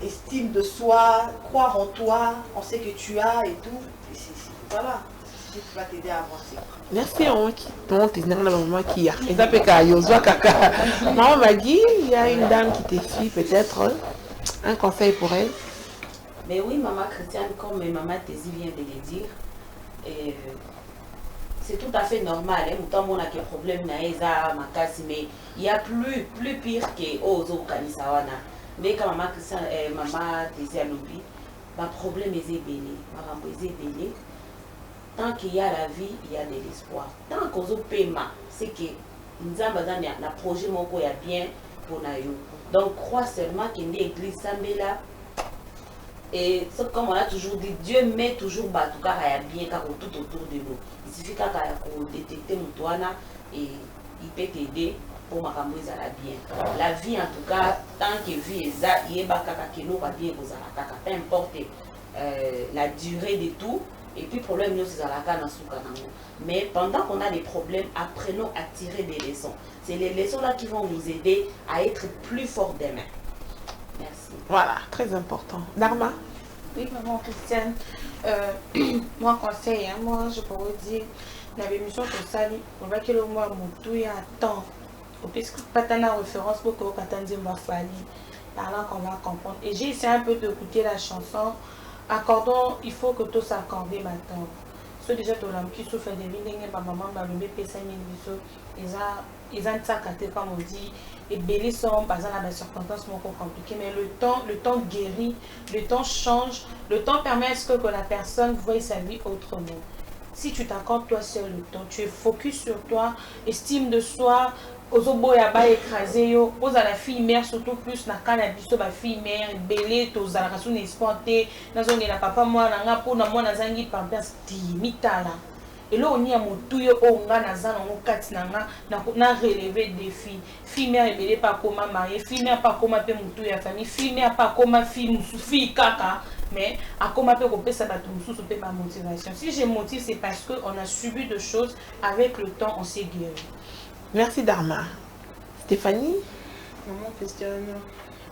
Estime de soi, croire en toi, on sait que tu as et tout. Et voilà, tu vas t'aider à avancer. Merci, maman qui a. Maman Magui, il y a une dame qui te suit, peut-être un conseil pour elle. Mais oui, maman Christiane, comme maman Tézi vient de le dire, c'est tout à fait normal. Autant on a des problèmes, mais il y a plus pire que Ozo Kanisawana. Mais quand maman Tézi a l'oublié, ma problème est béni, ma rambo est béni. Tant qu'il y a la vie, il y a de l'espoir. Tant qu'on a paiement, c'est que nous avons un projet qui est bien pour nous. Donc crois seulement qu'il y a une église là. Et comme on a toujours dit, Dieu met toujours Batouka bien tout autour de nous. Il suffit qu'il détecte Moutouana et il peut t'aider. Pour ma bien. La vie en tout cas, tant que vie est là, il y a bien peu importe la durée de tout, et puis problème nous c'est la mais pendant qu'on a des problèmes, apprenons à tirer des leçons. C'est les leçons là qui vont nous aider à être plus forts demain. Merci. Voilà, très important. Dharma. Oui, maman Christiane. Moi conseil, moi je pourrais dire la émission pour ça, on va que le mois tout y a temps. Puisque pas de référence pour que par là qu'on va comprendre. Et j'ai essayé un peu d'écouter la chanson. Accordons, il faut que tout s'accorde maintenant. Ceux déjà qui souffrent de vie, ma maman m'a levé P5 ils ont saccaté comme on dit. Et belé sont pas dans des circonstances compliquées. Mais le temps guérit, le temps change, le temps permet à ce que la personne voie sa vie autrement. Si tu t'accordes toi seul le temps, tu es focus sur toi, estime de soi, aux ya ba écrasé yo, aux à la fille mère surtout plus na kana biso ba fille mère belé to za la raison espoté, na zone la papa moi na nga po na moi na zangi pampers ti mitala. Et là on y a motu yo o nga na za na kati na nga na relever défi. Fille mère belé pas comment marier, fille mère pas comment pe motu ya famille, fille mère pas comment fille fille kaka. Mais à comment peut couper ça sous ma motivation. Si je motive, c'est parce qu'on a subi de choses. Avec le temps, on s'est guéri. Merci Dharma. Stéphanie? Maman Christiane.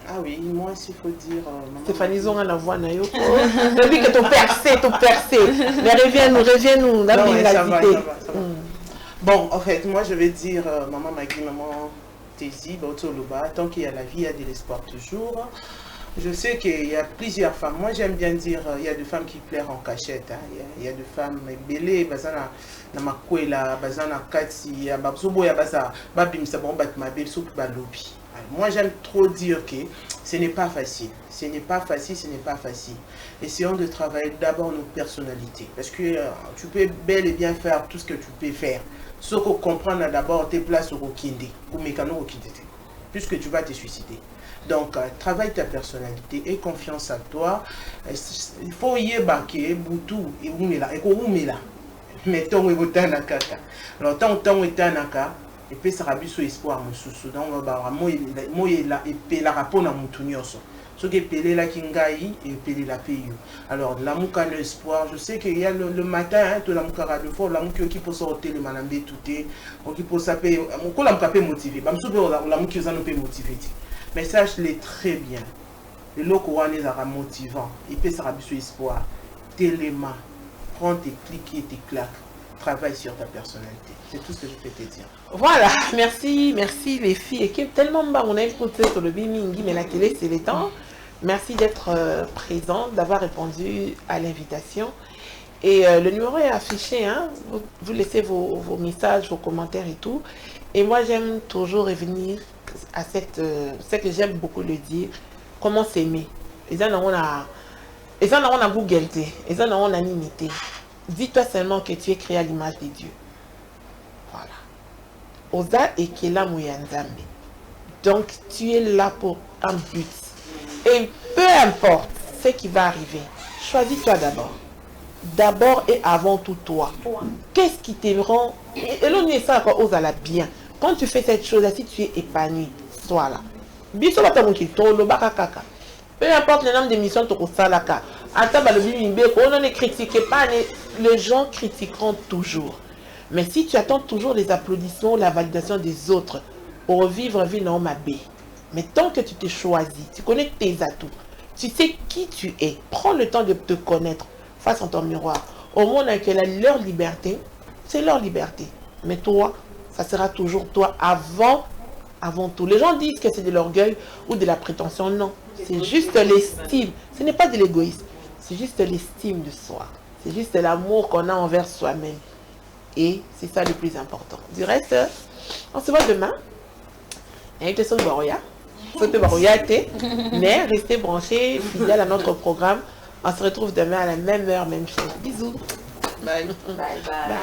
Ah oui, moi s'il faut dire... Stéphanie, ils ont la voix. Depuis que tu percé. Mais reviens-nous. Ça va. Bon, en fait, moi je vais dire, maman Magui, maman Tézi, tant qu'il y a la vie, il y a de l'espoir toujours. Je sais qu'il y a plusieurs femmes. Moi, j'aime bien dire, il y a des femmes qui pleurent en cachette. Hein. Il y a des femmes belées, bazana na makwela, bazana kati, babsobo ya baza, babim sabon bat ma belle soupe balobi. Moi, j'aime trop dire que ce n'est pas facile. Ce n'est pas facile, ce n'est pas facile. Essayons de travailler d'abord nos personnalités. Parce que tu peux bel et bien faire tout ce que tu peux faire. Sauf qu'on comprenne d'abord tes places au Kinde, au mécano au Kinde, puisque tu vas te suicider. Donc, travaille ta personnalité et confiance à toi. Il faut y ébarquer, Boutou, et Oumela, et Oumela. Mettons où est un akaka. Alors, tant que tu es un akaka, et puis ça rabi sur espoir, mon sous. Donc, moi, il a et la rapport à mon tunioso. Ce qui est pelé la kingaï et pelé la paye. Alors, l'amour a l'espoir. Je sais qu'il y a le matin, tout l'amour a de fort, l'amour qui peut sortir le manambé tout est, qui peut s'appeler, mon l'amour peut motiver. Bah, l'amour qui peut motiver. Mais sache-le très bien. Le loco est motivant. Et puis ça rabi sur espoir. Téléma, prends tes clics et tes claques. Travaille sur ta personnalité. C'est tout ce que je peux te dire. Voilà, merci les filles. Et tellement bas, on a écouté sur le Bimingi, mais la télé, c'est les temps. Merci d'être présente, d'avoir répondu à l'invitation. Et le numéro est affiché, hein? Vous laissez vos messages, vos commentaires et tout. Et moi, j'aime toujours revenir à ce que j'aime beaucoup le dire, comment s'aimer. Les gens ont un Google, les gens ont un unité. Dis-toi seulement que tu es créé à l'image de Dieu. Voilà. Oza et Kela Mouyanzambe. Donc, tu es là pour un but. Et peu importe ce qui va arriver, choisis-toi d'abord. D'abord et avant tout toi. Qu'est-ce qui te rend... Et l'on est ça encore Oza la bien. Quand tu fais cette chose-là, si tu es épanoui, sois là. Peu importe le nombre d'émissions que tu as, on ne critique pas, les gens critiqueront toujours. Mais si tu attends toujours les applaudissements, la validation des autres pour vivre vie normale, mais tant que tu t'es choisi, tu connais tes atouts, tu sais qui tu es, prends le temps de te connaître face à ton miroir. Au monde avec leur liberté, c'est leur liberté. Mais toi, ça sera toujours toi avant tout. Les gens disent que c'est de l'orgueil ou de la prétention. Non, c'est juste l'estime. Ce n'est pas de l'égoïsme. C'est juste l'estime de soi. C'est juste l'amour qu'on a envers soi-même. Et c'est ça le plus important. Du reste, on se voit demain. Avec le Baroya. Mais restez branchés, fidèles à notre programme. On se retrouve demain à la même heure, même chose. Bisous. Bye. Bye bye.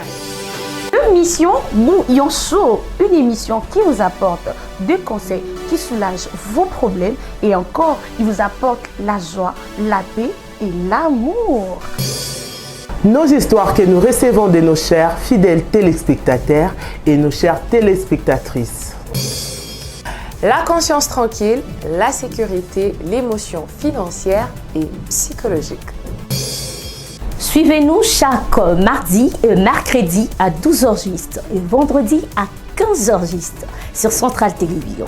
Émission Bouillon Chaud, une émission qui vous apporte des conseils qui soulagent vos problèmes et encore, il vous apporte la joie, la paix et l'amour. Nos histoires que nous recevons de nos chers fidèles téléspectateurs et nos chères téléspectatrices. La conscience tranquille, la sécurité, l'émotion financière et psychologique. Suivez-nous chaque mardi et mercredi à 12h juste et vendredi à 15h juste sur Centrale Télévision.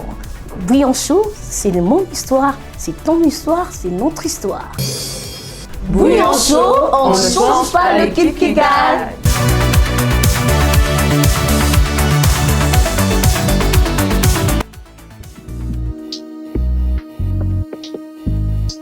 Bouillon Chaud, c'est mon histoire, c'est ton histoire, c'est notre histoire. Bouillon Chaud, on ne change pas l'équipe qui gagne.